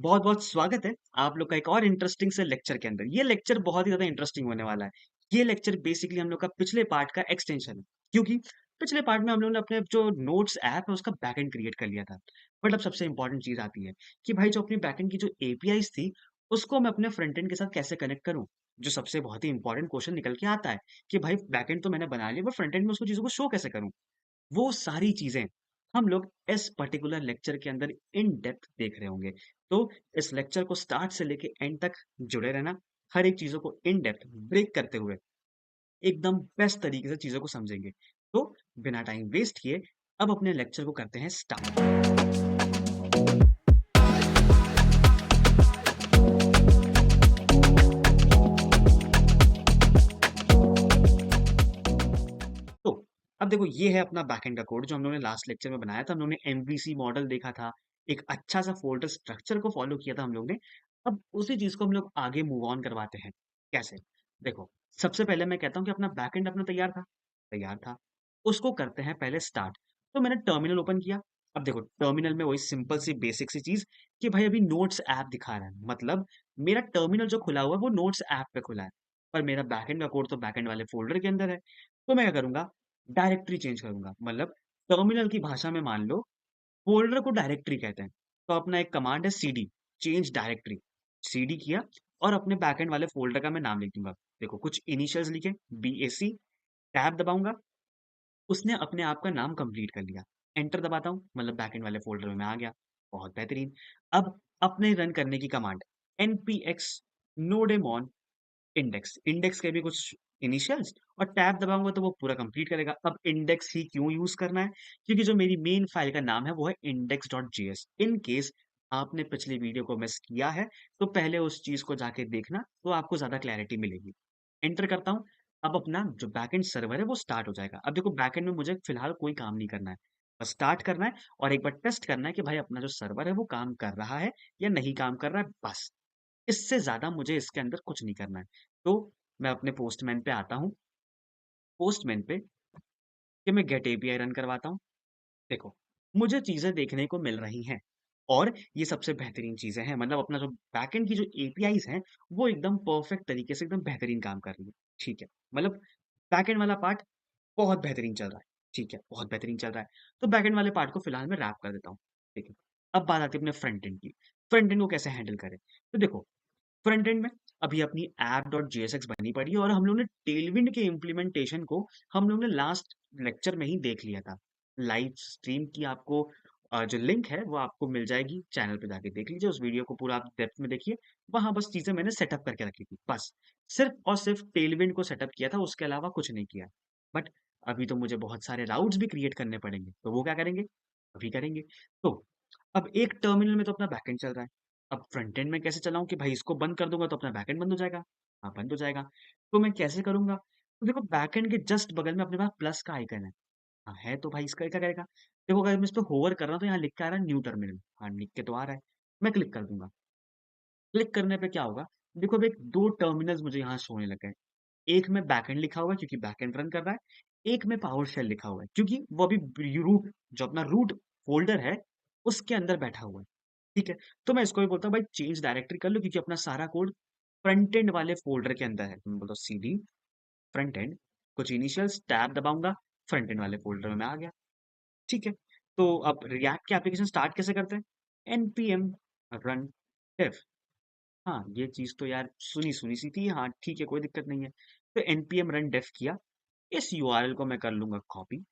बहुत बहुत स्वागत है आप लोग का एक और इंटरेस्टिंग से लेक्चर के अंदर। ये लेक्चर बहुत ही ज्यादा इंटरेस्टिंग होने वाला है। ये लेक्चर बेसिकली हम लोग का पिछले पार्ट का एक्सटेंशन है, क्योंकि पिछले पार्ट में हम लोगों ने अपने जो नोट्स ऐप है उसका बैकएंड क्रिएट कर लिया था। बट अब सबसे इंपॉर्टेंट चीज आती है कि भाई जो अपनी बैकएंड की जो एपीआईज थी उसको मैं अपने फ्रंट एंड के साथ कैसे कनेक्ट करूं। जो सबसे बहुत ही इंपॉर्टेंट क्वेश्चन निकल के आता है कि भाई बैकएंड तो मैंने बना लिया, पर फ्रंट एंड में उसको चीजों को शो कैसे करूं। वो सारी चीजें हम लोग इस पर्टिकुलर लेक्चर के अंदर इन डेप्थ देख रहे होंगे। तो इस लेक्चर को स्टार्ट से लेके एंड तक जुड़े रहना। हर एक चीजों को इन डेप्थ ब्रेक करते हुए एकदम बेस्ट तरीके से चीजों को समझेंगे। तो बिना टाइम वेस्ट किए अब अपने लेक्चर को करते हैं स्टार्ट। तो अब देखो, ये है अपना बैकएंड का कोड जो हम लोगों ने लास्ट लेक्चर में बनाया था। हम लोगों ने एमवीसी मॉडल देखा था, एक अच्छा सा फोल्डर स्ट्रक्चर को फॉलो किया था हम लोग ने। अब उसी चीज को हम लोग आगे मूव ऑन करवाते हैं। कैसे? देखो, सबसे पहले मैं कहता हूँ कि अपना बैकएंड अपना तैयार था। उसको करते हैं पहले स्टार्ट। तो मैंने टर्मिनल ओपन किया। अब देखो, टर्मिनल में वही सिंपल सी बेसिक सी चीज कि भाई अभी नोट्स ऐप दिखा रहा है, मतलब मेरा टर्मिनल जो खुला हुआ है वो नोट्स ऐप पे खुला है, पर मेरा बैकएंड का कोड तो बैकएंड वाले फोल्डर के अंदर है। तो मैं क्या करूंगा, डायरेक्टरी चेंज करूंगा। मतलब टर्मिनल की भाषा में मान लो फोल्डर को डायरेक्टरी कहते हैं। तो अपना एक कमांड है सीडी, चेंज डायरेक्टरी। सीडी किया और अपने बैकएंड वाले फोल्डर का मैं नाम लिख दूंगा। देखो, कुछ इनिशियल्स लिखे, BAC, टैब दबाऊंगा, उसने अपने आप का नाम कंप्लीट कर लिया। एंटर दबाता हूँ, मतलब बैकएंड वाले फोल्डर में मैं आ गया। बहुत बेहतरीन। अब अपने रन करने की command npx nodemon index. Index के भी कुछ इनिशियल्स और टैब दबाऊंगा तो वो पूरा कंप्लीट करेगा। अब इंडेक्स ही क्यों यूज करना है? क्योंकि जो मेरी मेन फाइल का नाम है वो है index.js। इन केस आपने पिछली वीडियो को मिस किया है तो पहले उस चीज को जाके देखना, तो आपको ज्यादा क्लैरिटी मिलेगी। एंटर करता हूँ। अब अपना जो बैकएंड सर्वर है वो स्टार्ट हो जाएगा। अब देखो, बैकएंड में मुझे फिलहाल कोई काम नहीं करना है, बस स्टार्ट करना है और एक बार टेस्ट करना है कि भाई अपना जो सर्वर है वो काम कर रहा है या नहीं काम कर रहा है, बस। इससे ज़्यादा मुझे इसके अंदर कुछ नहीं करना है। तो मैं अपने पोस्टमैन पे आता हूँ। पोस्टमैन पे कि मैं गेट एपीआई रन करवाता हूँ। देखो, मुझे चीज़ें देखने को मिल रही हैं और ये सबसे बेहतरीन चीज़ें हैं। मतलब अपना जो बैकएंड की जो एपीआईज़ हैं, वो एकदम परफेक्ट तरीके से एकदम बेहतरीन काम कर रही है। ठीक है। मतलब बैकएंड वाला पार्ट बहुत बेहतरीन चल रहा है। ठीक है, बहुत बेहतरीन चल रहा है। तो बैकएंड वाले पार्ट को फिलहाल मैं रैप कर देता हूँ। ठीक है। अब बात आती है अपने फ्रंट एंड की। फ्रंट एंड को कैसे हैंडल करें? तो देखो, फ्रंट एंड में अभी अपनी app.jsx बनी पड़ी है और हम लोग ने टेलविंड के इम्प्लीमेंटेशन को हम लोग ने लास्ट लेक्चर में ही देख लिया था। लाइव स्ट्रीम की आपको जो लिंक है वो आपको मिल जाएगी, चैनल पे जाके देख लीजिए। उस वीडियो को पूरा आप डेप्थ में देखिए। वहां बस चीजें मैंने सेटअप करके रखी थी, बस सिर्फ और सिर्फ टेलविंड को सेटअप किया था, उसके अलावा कुछ नहीं किया। बट अभी तो मुझे बहुत सारे राउट्स भी क्रिएट करने पड़ेंगे, तो वो क्या करेंगे, अभी करेंगे। तो अब एक टर्मिनल में तो अपना बैकएंड चल रहा है। अब फ्रंट एंड में कैसे चलाऊं कि भाई इसको बंद कर दूंगा तो अपना बैकएंड बंद हो जाएगा? हाँ, बंद हो जाएगा। तो मैं कैसे करूंगा? तो देखो, बैकएंड के जस्ट बगल में अपने पास प्लस का आइकन है। हाँ है, तो भाई इसका क्या करेगा? देखो, अगर मैं इस पे होवर कर रहा हूँ तो यहाँ लिख के आ रहा है न्यू टर्मिनल। हाँ, लिख के तो आ रहा है। मैं क्लिक कर दूंगा। क्लिक करने पे क्या होगा? देखो, अब एक दो टर्मिनल्स मुझे यहाँ शो होने लग गए। एक में बैकएंड लिखा हुआ है क्योंकि बैकएंड रन कर रहा है। एक में पावर शेल लिखा हुआ है क्योंकि वो अभी रूट, जो अपना रूट फोल्डर है उसके अंदर बैठा हुआ है। ठीक है। तो मैं इसको भी बोलता हूँ भाई चेंज डायरेक्टरी कर लो, क्योंकि अपना सारा कोड फ्रंट एंड वाले फोल्डर के अंदर है। तो मैं बोलता हूँ सीडी फ्रंट एंड, कुछ इनिशियल्स, टैब दबाऊंगा, फ्रंट एंड वाले फोल्डर में मैं आ गया। ठीक है। तो अब रिएक्ट के एप्लीकेशन स्टार्ट कैसे करते हैं? npm run dev. हाँ, ये चीज तो यार सुनी सुनी सी थी। हाँ ठीक है, कोई दिक्कत नहीं है। तो npm रन डेव किया। इस यूआरएल को मैं कर लूंगा कॉपी।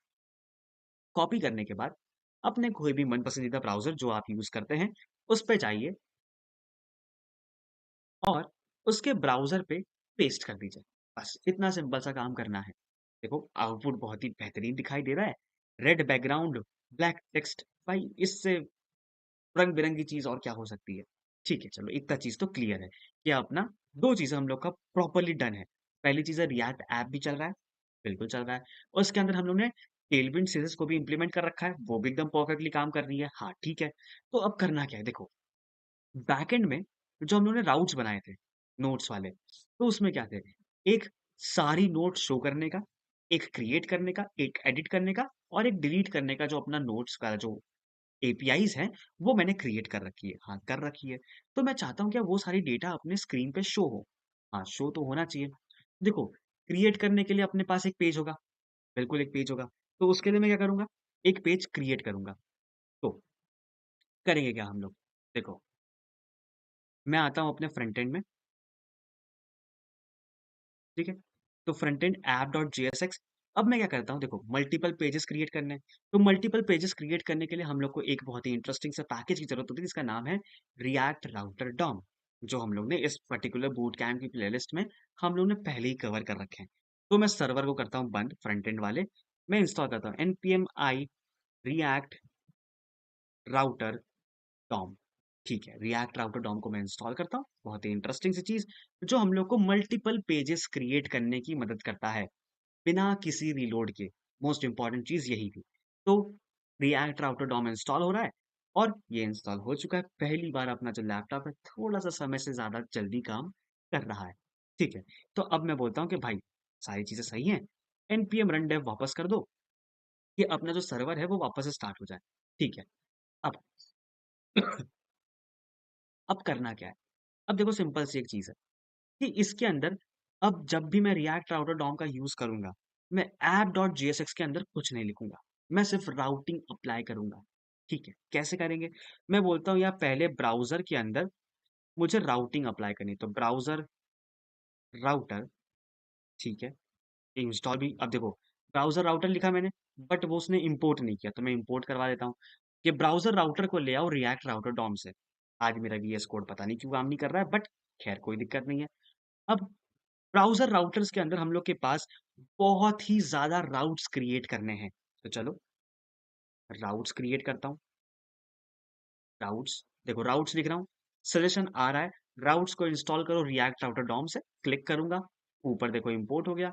कॉपी करने के बाद अपने कोई भी मन पसंदीदा ब्राउजर जो आप यूज करते हैं उस पे जाइए और उसके ब्राउजर पे पेस्ट कर दीजिए। बस इतना सिंपल सा काम करना है। देखो, आउटपुट बहुत ही बेहतरीन दिखाई दे रहा है। Red background, black text. भाई इससे रंग बिरंगी चीज और क्या हो सकती है? ठीक है, चलो इतना चीज तो क्लियर है कि अपना दो चीजें हम लोग का प्रॉपरली डन है। पहली चीज है, रिएक्ट ऐप भी चल रहा है, बिल्कुल चल रहा है। और उसके अंदर हम लोग ने टेलविंड सीरीज को भी इंप्लीमेंट कर रखा है, वो भी एकदम परफेक्टली काम कर रही है। हाँ ठीक है। तो अब करना क्या है? देखो, बैकएंड में जो हम लोगों ने राउट्स बनाए थे नोट्स वाले, तो उसमें क्या थे, एक सारी नोट्स शो करने का, एक क्रिएट करने का, एक एडिट करने का और एक डिलीट करने का, जो अपना नोट्स का जो एपीआईज़ हैं, वो मैंने क्रिएट कर रखी है। हाँ, कर रखी है। तो मैं चाहता हूँ कि वो सारी डेटा अपने स्क्रीन पे शो हो। हाँ, शो तो होना चाहिए। देखो, क्रिएट करने के लिए अपने पास एक पेज होगा, बिल्कुल एक पेज होगा। तो उसके लिए मैं क्या करूँगा, एक पेज क्रिएट करूँगा। तो करेंगे क्या हम लोग? देखो, मैं आता हूँ अपने फ्रंट एंड में, ठीक है? तो फ्रंट एंड app.jsx। अब मैं क्या करता हूँ, देखो मल्टीपल पेजेस क्रिएट करने हैं। तो मल्टीपल पेजेस क्रिएट करने के लिए हम लोग को एक बहुत ही इंटरेस्टिंग सा पैकेज की ज़रूरत होती है जिसका नाम है रिएक्ट राउटर डॉम, जो हम लोग ने इस पर्टिकुलर बूट कैम्प की प्लेलिस्ट में हम लोग ने पहले ही कवर कर रखे हैं। तो मैं सर्वर को करता हूँ बंद, फ्रंट एंड वाले। मैं इंस्टॉल करता हूँ npm i react router DOM. ठीक है, रिएक्ट राउटर डॉम को मैं इंस्टॉल करता हूँ। बहुत ही इंटरेस्टिंग सी चीज़, जो हम लोग को मल्टीपल पेजेस क्रिएट करने की मदद करता है, बिना किसी रीलोड के। मोस्ट इम्पोर्टेंट चीज़ यही थी। तो रिएक्ट राउटर डॉम इंस्टॉल हो रहा है और ये इंस्टॉल हो चुका है। पहली बार अपना जो लैपटॉप है, थोड़ा-सा समय से ज़्यादा जल्दी काम कर रहा है। ठीक है, तो अब मैं बोलता हूँ कि भाई, सारी चीज़ें सही हैं, npm run dev वापस कर दो, कि अपना जो सर्वर है, वो वापस से स्टार्ट हो जाए। ठीक है, अब अब करना क्या है? अब देखो सिंपल सी एक चीज़ है कि इसके अंदर अब जब भी मैं रिएक्ट राउटर डॉम का यूज़ करूँगा, मैं app.jsx के अंदर कुछ नहीं लिखूँगा। मैं सिर्फ़ राउटिंग अप्लाई करूँगा। ठीक है, कैसे करेंगे? मैं बोलता हूँ यार, पहले ब्राउज़र के अंदर मुझे राउटिंग अप्लाई करनी है, तो ब्राउज़र राउटर, ठीक है, इंस्टॉल भी। अब देखो, ब्राउज़र राउटर लिखा मैंने, बट वो उसने इम्पोर्ट नहीं किया, तो मैं इम्पोर्ट करवा देता हूँ कि ब्राउज़र राउटर को ले आओ रिएक्ट राउटर डॉम से। आज मेरा वीएस कोड पता नहीं क्यों काम नहीं कर रहा है, बट खैर कोई दिक्कत नहीं है। अब ब्राउज़र राउटर्स के अंदर हम लोग के पास बहुत ही ज़्यादा राउट्स क्रिएट करने हैं। तो चलो, राउट्स क्रिएट करता हूँ। राउट्स, देखो राउट्स लिख रहा हूँ, सजेशन आ रहा है, राउट्स को इंस्टॉल करो रिएक्ट राउटर डॉम से, क्लिक करूँगा, ऊपर देखो इम्पोर्ट हो गया,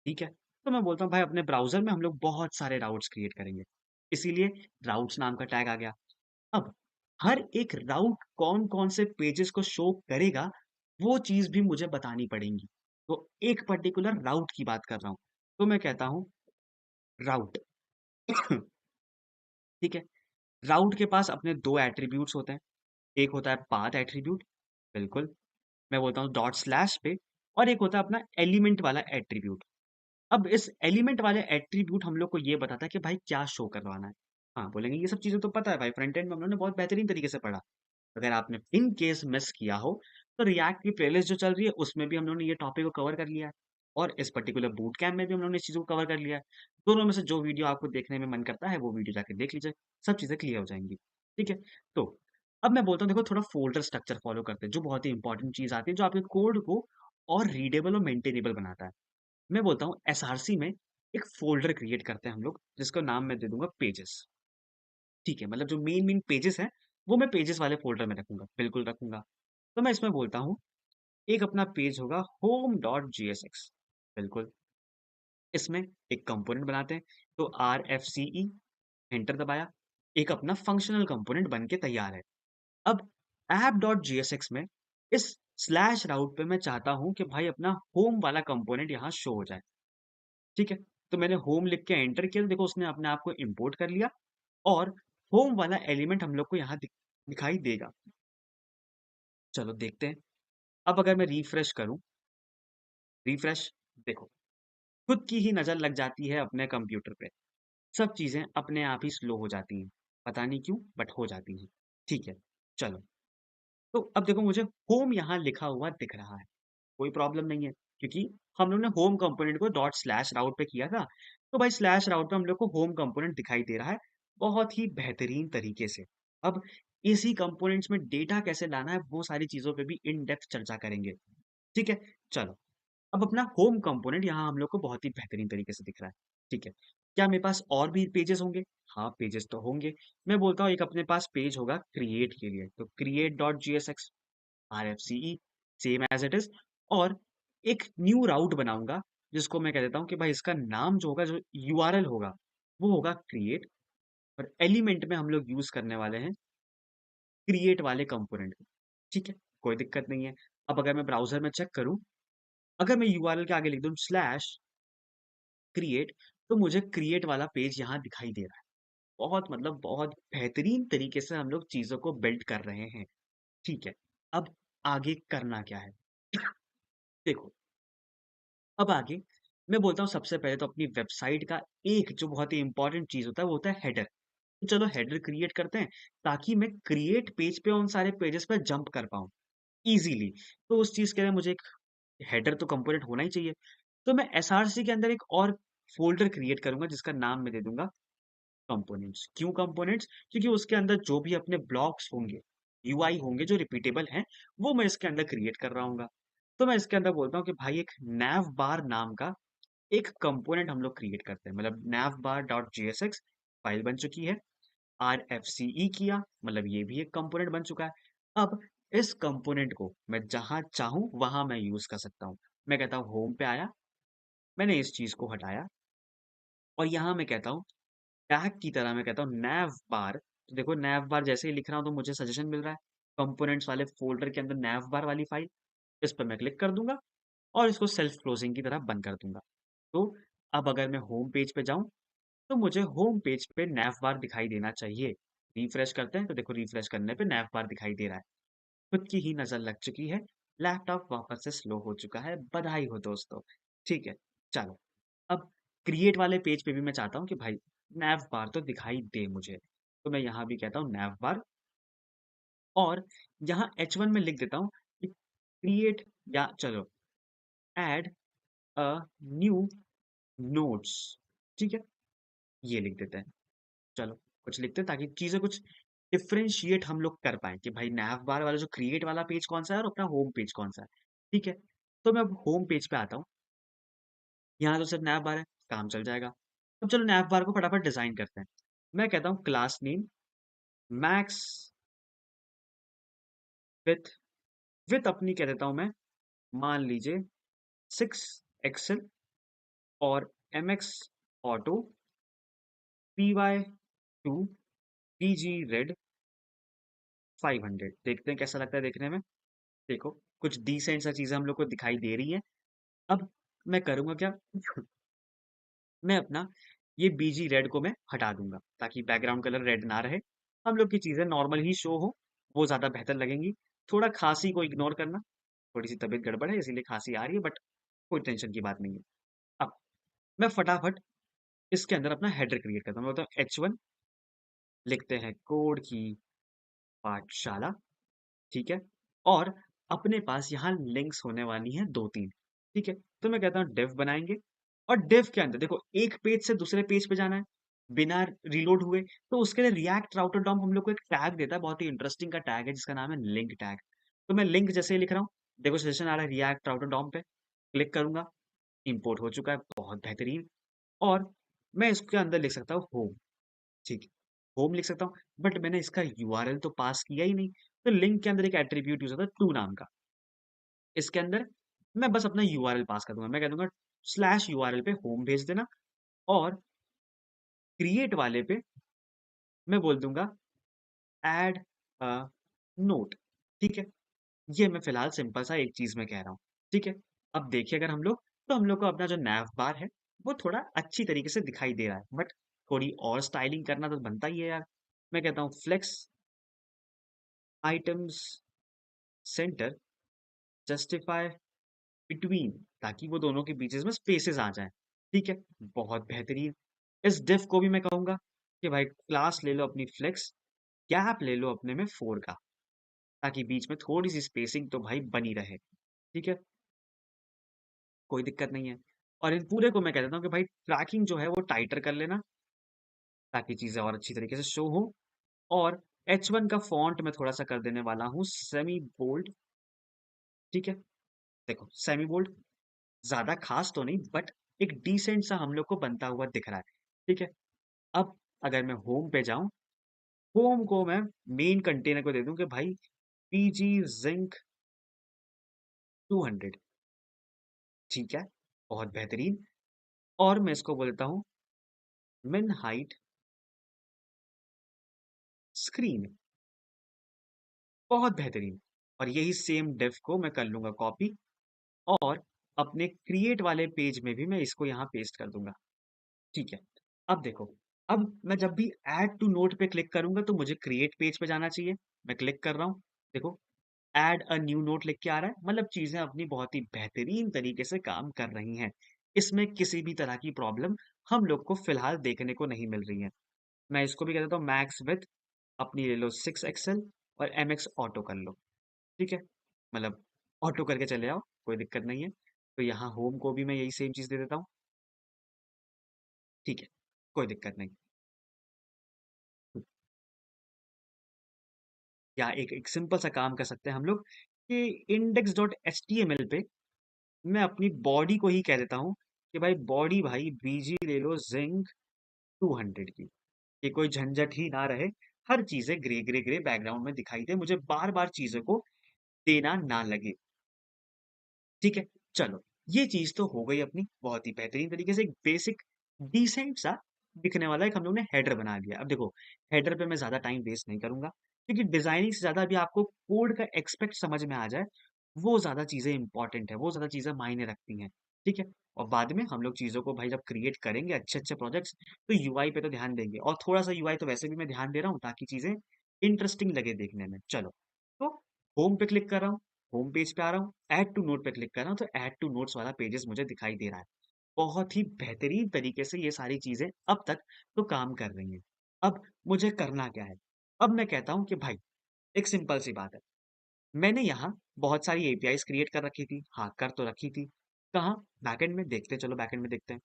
ठीक है। तो मैं बोलता हूँ भाई, अपने ब्राउज़र में हम लोग बहुत सारे राउट्स क्रिएट करेंगे, इसीलिए राउट्स नाम का टैग आ गया। अब हर एक राउट कौन-कौन से पेजेस को शो करेगा, वो चीज़ भी मुझे बतानी पड़ेंगी। तो एक पर्टिकुलर राउट की बात कर रहा हूँ, तो मैं कहता हूँ राउट। ठीक है? राउट के पास अपने 2 एट्रिब्यूट्स होते हैं। एक होता है पाथ एट्रिब्यूट, बिल्कुल, मैं बोलता हूँ डॉट स्लैश पे, और एक होता है अपना एलिमेंट वाला एट्रिब्यूट। अब इस एलिमेंट वाले एट्रिब्यूट हम लोग को ये बताता है कि भाई क्या शो करवाना है। हाँ, बोलेंगे ये सब चीज़ें तो पता है भाई, फ्रंट एंड में हम लोगों ने बहुत बेहतरीन तरीके से पढ़ा। अगर आपने इन केस मिस किया हो, तो रिएक्ट की प्लेलिस्ट जो चल रही है, उसमें भी हम लोगों ने ये टॉपिक को कवर कर लिया है, और इस पर्टिकुलर बूट कैम्प में भी हम लोगों ने इस चीज़ को कवर कर लिया है। दोनों में से जो वीडियो आपको देखने में मन करता है, वो वीडियो जाके देख लीजिए, सब चीज़ें क्लियर हो जाएँगी। ठीक है? तो अब मैं बोलता हूँ, देखो थोड़ा फ़ोल्डर स्ट्रक्चर फ़ॉलो करते हैं, जो बहुत ही इंपॉर्टेंट चीज़ आती है, जो आपके कोड को और रीडेबल और मेंटेनेबल बनाता है। मैं बोलता हूँ एसआरसी में एक फ़ोल्डर क्रिएट करते हैं हम लोग, जिसका नाम मैं दे दूँगा पेजेस। ठीक है? मतलब जो मेन पेजेस हैं, वो मैं पेजेस वाले फ़ोल्डर में रखूँगा, बिल्कुल रखूँगा। तो मैं इसमें बोलता हूँ, एक अपना पेज होगा home.jsx, बिल्कुल। इसमें एक कंपोनेंट बनाते हैं, तो RFCE, एंटर दबाया, एक अपना फंक्शनल कंपोनेंट बन के तैयार है। अब app.jsx में इस स्लैश राउट पे मैं चाहता हूँ कि भाई अपना होम वाला कंपोनेंट यहाँ शो हो जाए, ठीक है? तो मैंने होम लिख के एंटर किया, तो देखो उसने अपने आप को इम्पोर्ट कर लिया, और होम वाला एलिमेंट हम लोग को यहाँ दिखाई देगा। चलो देखते हैं। अब अगर मैं रिफ्रेश करूँ, रिफ्रेश, देखो खुद की ही नज़र लग जाती है अपने कंप्यूटर पे। सब चीज़ें अपने आप ही स्लो हो जाती हैं। पता नहीं क्यों, बट हो जाती हैं। ठीक है, चलो। तो अब देखो मुझे होम यहाँ लिखा हुआ दिख रहा है। कोई प्रॉब्लम नहीं है, क्योंकि हम लोग ने होम कंपोनेंट को डॉट स्लैश राउट पे किया था। तो भाई स्लैश राउट पे हम लोग को होम कंपोनेंट दिखाई दे रहा है, बहुत ही बेहतरीन तरीके से। अब इसी कंपोनेंट्स में डेटा कैसे लाना है, वो सारी चीज़ों पे भी इन डेप्थ चर्चा करेंगे। ठीक है? चलो। अब अपना होम कंपोनेंट यहाँ हम लोग को बहुत ही बेहतरीन तरीके से दिख रहा है। ठीक है। क्या मेरे पास और भी पेजेस होंगे? हाँ, पेजेस तो होंगे। मैं बोलता हूँ एक अपने पास पेज होगा क्रिएट के लिए, तो create.jsx, RFCE, same as it is, और एक न्यू राउट बनाऊँगा, जिसको मैं कह देता हूँ कि भाई इसका नाम जो होगा, जो यूआरएल होगा, वो होगा क्रिएट, और एलिमेंट में हम लोग यूज़ करने वाले हैं क्रिएट वाले कंपोनेंट को। ठीक है? कोई दिक्कत नहीं है। अब अगर मैं ब्राउज़र में चेक करूँ, अगर मैं यूआरएल के आगे लिख दूँ स्लैश क्रिएट, तो मुझे क्रिएट वाला पेज यहाँ दिखाई दे रहा है। बहुत मतलब बहुत बेहतरीन तरीके से हम लोग चीज़ों को बिल्ड कर रहे हैं, ठीक है। अब आगे करना क्या है? देखो, अब आगे मैं बोलता हूँ सबसे पहले तो अपनी वेबसाइट का एक जो बहुत ही इम्पोर्टेंट चीज़ होता है, वो होता है हेडर। तो चलो हेडर क्रिएट करते हैं, ताकि मैं क्रिएट पेज पे उन सारे पेजेस पे जंप कर पाऊँ, ईज़िली। तो उस चीज़ के लिए मुझे एक हेडर तो कंपोनेंट होना ही चाहिए। तो मैं एसआरसी के अंदर एक और फ़ोल्डर क्रिएट करूँगा जिसका नाम मैं दे दूँगा कंपोनेंट्स। क्यों कंपोनेंट्स? क्योंकि उसके अंदर जो भी अपने ब्लॉक्स होंगे, यूआई होंगे जो रिपीटेबल हैं, वो मैं इसके अंदर क्रिएट कर रहा हूँगा। तो मैं इसके अंदर बोलता हूँ कि भाई एक नैवबार नाम का एक कंपोनेंट हम लोग क्रिएट करते हैं। मतलब navbar.jsx फाइल बन चुकी है। RFCE किया, मतलब ये भी एक कंपोनेंट बन चुका है। अब इस कंपोनेंट को मैं जहाँ चाहूँ वहाँ मैं यूज़ कर सकता हूँ। मैं कहता हूँ होम पे आया, मैंने इस चीज़ को हटाया और यहाँ मैं कहता हूँ टैग की तरह मैं कहता हूँ नैव बार। तो देखो नैव बार जैसे ही लिख रहा हूँ तो मुझे सजेशन मिल रहा है कंपोनेंट्स वाले फ़ोल्डर के अंदर नैव बार वाली फ़ाइल। इस पे मैं क्लिक कर दूँगा और इसको सेल्फ क्लोजिंग की तरह बंद कर दूँगा। तो अब अगर मैं होम पेज पे जाऊँ, तो मुझे होम पेज पे नैव बार दिखाई देना चाहिए। रिफ्रेश करते हैं तो देखो रिफ्रेश करने पे नैव बार दिखाई दे रहा है। खुद की ही नज़र लग चुकी है। लैपटॉप वापस से स्लो हो चुका है। बधाई हो दोस्तों। ठीक है, चलो। अब क्रिएट वाले पेज पे भी मैं चाहता हूँ कि भाई नैव बार तो दिखाई दे मुझे। तो मैं यहाँ भी कहता हूँ नैव बार और यहाँ H1 में लिख देता हूँ कि क्रिएट या चलो ऐड अ न्यू नोट्स। ठीक है? ये लिख देते हैं। चलो कुछ लिखते हैं ताकि चीज़ें कुछ डिफरेंशिएट हम लोग कर पाएँ कि भाई नैव बार वाला जो क्रिएट वाला पेज कौन-सा है और अपना होम पेज कौन-सा है। ठीक है? तो मैं अब होम पेज पे आता हूँ। यहाँ तो सिर्फ नैव बार है, काम चल जाएगा। अब चलो नैव बार को फटाफट डिज़ाइन करते हैं। मैं कहता हूँ class name max with with अपनी कह देता हूँ मैं, मान लीजिए 6 एक्सेल और MX auto PY2 PG red 500 देखते हैं कैसा लगता है देखने में। देखो, कुछ डिसेंट सा चीज़ें हम लोग को दिखाई दे रही हैं। अब मैं करूँगा क्या? मैं अपना ये बीजी रेड को मैं हटा दूँगा, ताकि बैकग्राउंड कलर रेड ना रहे। हम लोग की चीज़ें नॉर्मल ही शो हो, वो ज़्यादा बेहतर लगेंगी। थोड़ा खाँसी को इग्नोर करना, थोड़ी-सी तबीयत गड़बड़ है इसीलिए खाँसी आ रही है बट कोई टेंशन की बात नहीं है। अब मैं फटाफट इसके अंदर अपना हेडर क्रिएट करता हूँ। मैं बोलता हूँ H1 लिखते हैं कोड की पाठशाला, ठीक है? और अपने पास यहाँ लिंक्स होने वाली हैं 2-3, ठीक है? तो मैं कहता हूँ डिव बनाएँगे और डिव के अंदर देखो एक पेज से दूसरे पेज पे जाना है, बिना रिलोड हुए, तो उसके लिए रिएक्ट राउटर डॉम हम लोग को एक टैग देता है, बहुत ही इंटरेस्टिंग का टैग है जिसका नाम है लिंक टैग। तो मैं लिंक जैसे ही लिख रहा हूँ, देखो सजेशन आ रहा है रिएक्ट राउटर डॉम पे, क्लिक करूँगा, इम्पोर्ट हो चुका है, बहुत बेहतरीन। और मैं इसके अंदर लिख सकता हूँ होम। ठीक है, होम लिख सकता हूँ, बट मैंने इसका यूआरएल तो पास किया ही नहीं, तो लिंक के अंदर एक एट्रीब्यूट यूज़ होता है टू नाम का। इसके अंदर मैं बस अपना यूआरएल पास कर दूँगा, मैं कह दूँगा स्लैश यूआरएल पे होम भेज देना और क्रिएट वाले पे मैं बोल दूँगा ऐड अ नोट, ठीक है? ये मैं फिलहाल सिंपल सा एक चीज़ मैं कह रहा हूँ, ठीक है? अब देखिए अगर हम लोग, तो हम लोग को अपना जो नैव बार है, वो थोड़ा अच्छी तरीके से दिखाई दे रहा है, बट थोड़ी और स्टाइलिंग करना तो बनता ही है यार। मैं कहता हूँ flex items center justify between, ताकि वो दोनों के बीचेस में स्पेसेस आ जाएँ, ठीक है? बहुत बेहतरीन। इस डिफ को भी मैं कहूँगा कि भाई क्लास ले लो अपनी फ्लेक्स, गैप ले लो अपने में 4 का, ताकि बीच में थोड़ी-सी स्पेसिंग तो भाई बनी रहे, ठीक है? कोई दिक्कत नहीं है। और इन पूरे को मैं कह देता हूँ कि भाई ट्रैकिंग जो है वो टाइटर कर लेना, ताकि चीज़ें और अच्छी तरीके से शो हो। और H1 का फ़ॉन्ट मैं थोड़ा-सा कर देने वाला हूँ सेमी बोल्ड, ठीक है? देखो सेमी बोल्ड ज़्यादा ख़ास तो नहीं बट एक डिसेंट सा हम लोग को बनता हुआ दिख रहा है, ठीक है? अब अगर मैं होम पे जाऊँ, होम को मैं मेन कंटेनर को दे दूँ कि भाई पीजी ज़िंक 200, ठीक है? बहुत बेहतरीन। और मैं इसको बोलता हूँ मिन हाइट स्क्रीन, बहुत बेहतरीन। और यही सेम डिफ को मैं कर लूँगा कॉपी और अपने क्रिएट वाले पेज में भी मैं इसको यहाँ पेस्ट कर दूँगा, ठीक है? अब देखो अब मैं जब भी ऐड टू नोट पे क्लिक करूँगा तो मुझे क्रिएट पेज पे जाना चाहिए। मैं क्लिक कर रहा हूँ, देखो ऐड अ न्यू नोट लिख के आ रहा है, मतलब चीज़ें अपनी बहुत ही बेहतरीन तरीके से काम कर रही हैं। इसमें किसी भी तरह की प्रॉब्लम हम लोग को फिलहाल देखने को नहीं मिल रही है। मैं इसको भी कह देता हूँ मैक्स विड्थ अपनी ले लो 6 एक्सेल और एमएक्स ऑटो कर लो, ठीक है? मतलब ऑटो करके चले आओ, कोई दिक्कत नहीं है। तो यहाँ होम को भी मैं यही सेम चीज़ दे देता हूँ, ठीक है? कोई दिक्कत नहीं। या एक सिंपल सा काम कर सकते हैं हम लोग कि index.html पे मैं अपनी बॉडी को ही कह देता हूँ कि भाई बॉडी भाई बीजी ले लो जिंक 200 की। ये कोई झंझट ही ना रहे, हर चीजें ग्रे ग्रे ग्रे बैकग्राउंड में दिखाई दे, मुझे बार बार चीजों को देना ना लगे, ठीक है? चलो, ये चीज तो हो गई अपनी बहुत ही बेहतरीन तरीके से, एक बेसिक डिसेंट सा दिखने वाला एक हम लोग ने हेडर बना लिया। अब देखो, हेडर पे मैं ज्यादा टाइम वेस्ट नहीं करूंगा, क्योंकि डिजाइनिंग से ज्यादा अभी आपको कोड का एक्सपेक्ट समझ में आ जाए, वो ज्यादा चीजें इंपॉर्टेंट है, वो ज्यादा चीजें मायने रखती हैं, ठीक है? और बाद में हम लोग चीजों को भाई जब क्रिएट करेंगे अच्छे अच्छे प्रोजेक्ट्स, तो यूआई पे तो ध्यान देंगे, और थोड़ा सा यूआई तो वैसे भी मैं ध्यान दे रहा हूँ ताकि चीजें इंटरेस्टिंग लगे देखने में। चलो, तो होम पे क्लिक कर रहा हूँ, होम पेज पे आ रहा हूँ, ऐड टू नोट पे क्लिक कर रहा हूँ, तो ऐड टू नोट्स वाला पेजेस मुझे दिखाई दे रहा है। बहुत ही बेहतरीन तरीके से ये सारी चीजें अब तक तो काम कर रही हैं। अब मुझे करना क्या है? अब मैं कहता हूँ कि भाई एक सिंपल सी बात है, मैंने यहाँ बहुत सारी एपीआईज क्रिएट कर रखी थी, हाँ कर तो रखी थी। कहाँ? बैकएंड में देखते हैं, चलो बैकएंड में देखते हैं।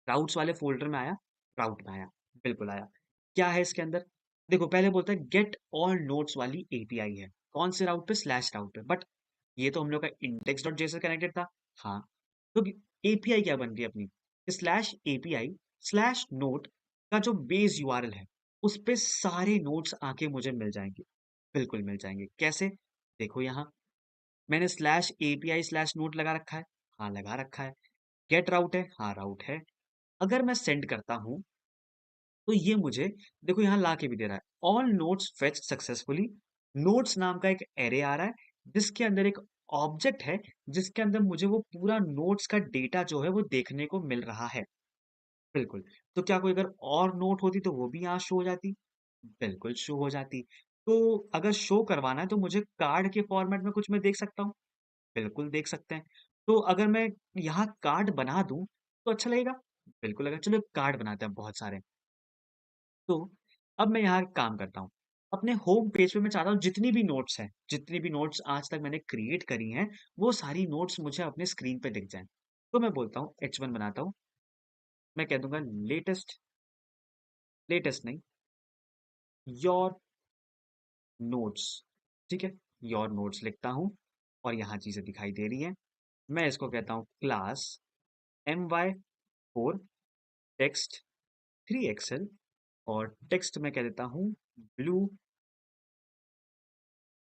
राउट्स वाले फ़ोल्डर में आया, राउट में आया, बिल्कुल आया। क्या है इसके अंदर? देखो पहले बोलता है गेट ऑल नोड्स वाली एपीआई है। कौन से राउट पे? स्लैश राउट पे। बट ये तो हम लोग का index.js से कनेक्टेड था। हाँ, तो एपीआई क्या बन रही है अपनी? स्लैश एपीआई स्लैश नोड का जो बेस यूआरएल है, उस पे सारे नोड्स आके मुझे मिल जाएंगे। बिल्कुल मिल जाएंगे। कैसे? देखो यहाँ मैंने स्लैश एपीआई स्लैश नोड लगा रखा है। हाँ, लगा रखा है। गेट राउट है। हाँ, राउट है। अगर मैं सेंड करता हूँ तो ये मुझे देखो यहाँ ला के भी दे रहा है, all notes fetch successfully. Notes नाम का एक एरे आ रहा है, जिसके अंदर एक ऑब्जेक्ट है, जिसके अंदर मुझे वो पूरा नोट्स का डेटा जो है वो देखने को मिल रहा है। बिल्कुल। तो क्या कोई अगर और नोट होती तो वो भी यहाँ शो हो जाती? बिल्कुल शो हो जाती। तो अगर शो करवाना है तो मुझे कार्ड के फॉर्मेट में कुछ मैं देख सकता हूँ? बिल्कुल देख सकते हैं। तो अगर मैं यहाँ कार्ड बना दूं तो अच्छा लगेगा? बिल्कुल। अगर चलो कार्ड बनाते हैं बहुत सारे, तो अब मैं यहाँ एक काम करता हूँ। अपने होम पेज पे मैं चाहता हूँ जितनी भी नोट्स हैं, जितनी भी नोट्स आज तक मैंने क्रिएट करी हैं, वो सारी नोट्स मुझे अपने स्क्रीन पे दिख जाएँ। तो मैं बोलता हूँ H1 बनाता हूँ, मैं कह दूँगा लेटेस्ट, लेटेस्ट नहीं, योर नोट्स, ठीक है? योर नोट्स लिखता हूँ और यहाँ चीज़ें दिखाई दे रही हैं। मैं इसको कहता हूँ क्लास my4 टेक्स्ट 3 एक्सेल, और टेक्स्ट मैं कह देता हूँ ब्लू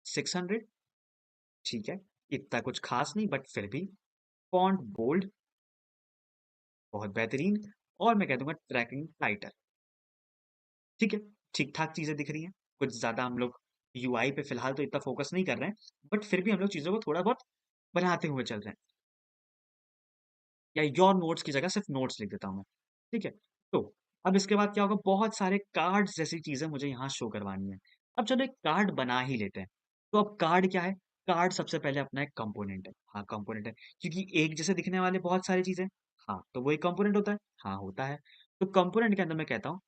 600, ठीक है? इतना कुछ खास नहीं बट फिर भी। फॉन्ट बोल्ड, बहुत बेहतरीन। और मैं कह दूंगा ट्रैकिंग टाइटल, ठीक है? ठीक ठाक चीजें दिख रही हैं, कुछ ज्यादा हम लोग यूआई पे फिलहाल तो इतना फोकस नहीं कर रहे हैं, बट फिर भी हम लोग चीजों को थोड़ा बहुत बनाते हुए चल रहे हैं। या योर नोट्स की जगह सिर्फ नोट्स लिख देता हूँ मैं, ठीक है? तो अब इसके बाद क्या होगा, बहुत सारे कार्ड्स जैसी चीजें मुझे यहाँ शो करवानी है। अब चलो एक कार्ड बना ही लेते हैं। तो अब कार्ड क्या है? कार्ड सबसे पहले अपना एक कंपोनेंट है। हाँ, कंपोनेंट है, क्योंकि एक जैसे दिखने वाले बहुत सारी चीजें, हाँ तो वो एक कंपोनेंट होता है। हाँ होता है। तो कंपोनेंट के अंदर मैं कहता हूँ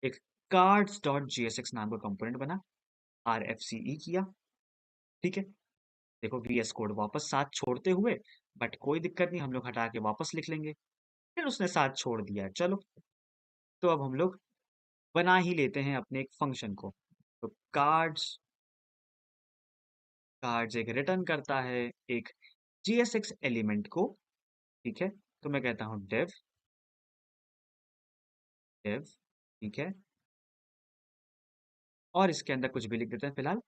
एक कार्ड्स डॉट jsx नाम का कंपोनेंट बना, RFCE किया, ठीक है? देखो VS कोड वापस साथ छोड़ते हुए, बट कोई दिक्कत नहीं, हम लोग हटा के वापस लिख लेंगे। फिर उसने साथ छोड़ दिया है, चलो। तो अब हम लोग बना ही लेते हैं अपने एक फंक्शन को। तो कार्ड्स, कार्ड्स एक रिटर्न करता है एक JSX एलिमेंट को, ठीक है? तो मैं कहता हूँ डेव, डेव, ठीक है? और इसके अंदर कुछ भी लिख देते हैं फिलहाल,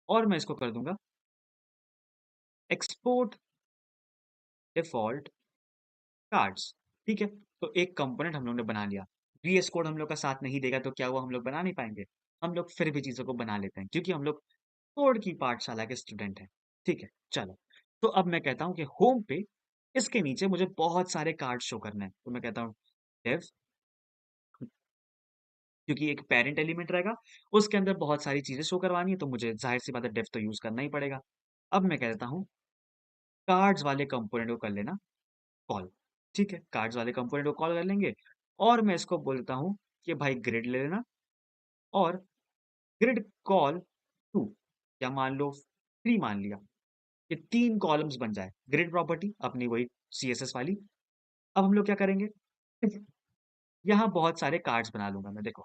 और मैं इसको कर दूंगा एक्सपोर्ट डिफॉल्ट कार्ड्स, ठीक है? तो एक कंपोनेंट हम लोग ने बना लिया। VS कोड हम लोग का साथ नहीं देगा तो क्या वो हम लोग बना नहीं पाएंगे? हम लोग फिर भी चीजों को बना लेते हैं, क्योंकि हम लोग कोड की पाठशाला के स्टूडेंट हैं, ठीक है? चलो, तो अब मैं कहता हूँ कि होम पे इसके नीचे मुझे बहुत सारे कार्ड शो करने हैं, तो मैं कहता हूँ डेव क्योंकि एक पेरेंट एलिमेंट रहेगा, उसके अंदर बहुत सारी चीज़ें शो करवानी है, तो मुझे ज़ाहिर-सी बात है डेफ तो यूज़ करना ही पड़ेगा। अब मैं कह देता हूँ, कार्ड्स वाले कंपोनेंट को कर लेना कॉल, ठीक है? कार्ड्स वाले कंपोनेंट को कॉल कर लेंगे और मैं इसको बोल देता हूँ कि भाई ग्रिड ले लेना और ग्रिड कॉल टू या मान लो 3 मान लिया, ये 3 कॉलम्स बन जाए। ग्रिड प्रॉपर्टी अपनी वही सीएसएस वाली। अब हम लोग क्या करेंगे? यहाँ बहुत सारे कार्ड्स बना लूँगा मैं देखो,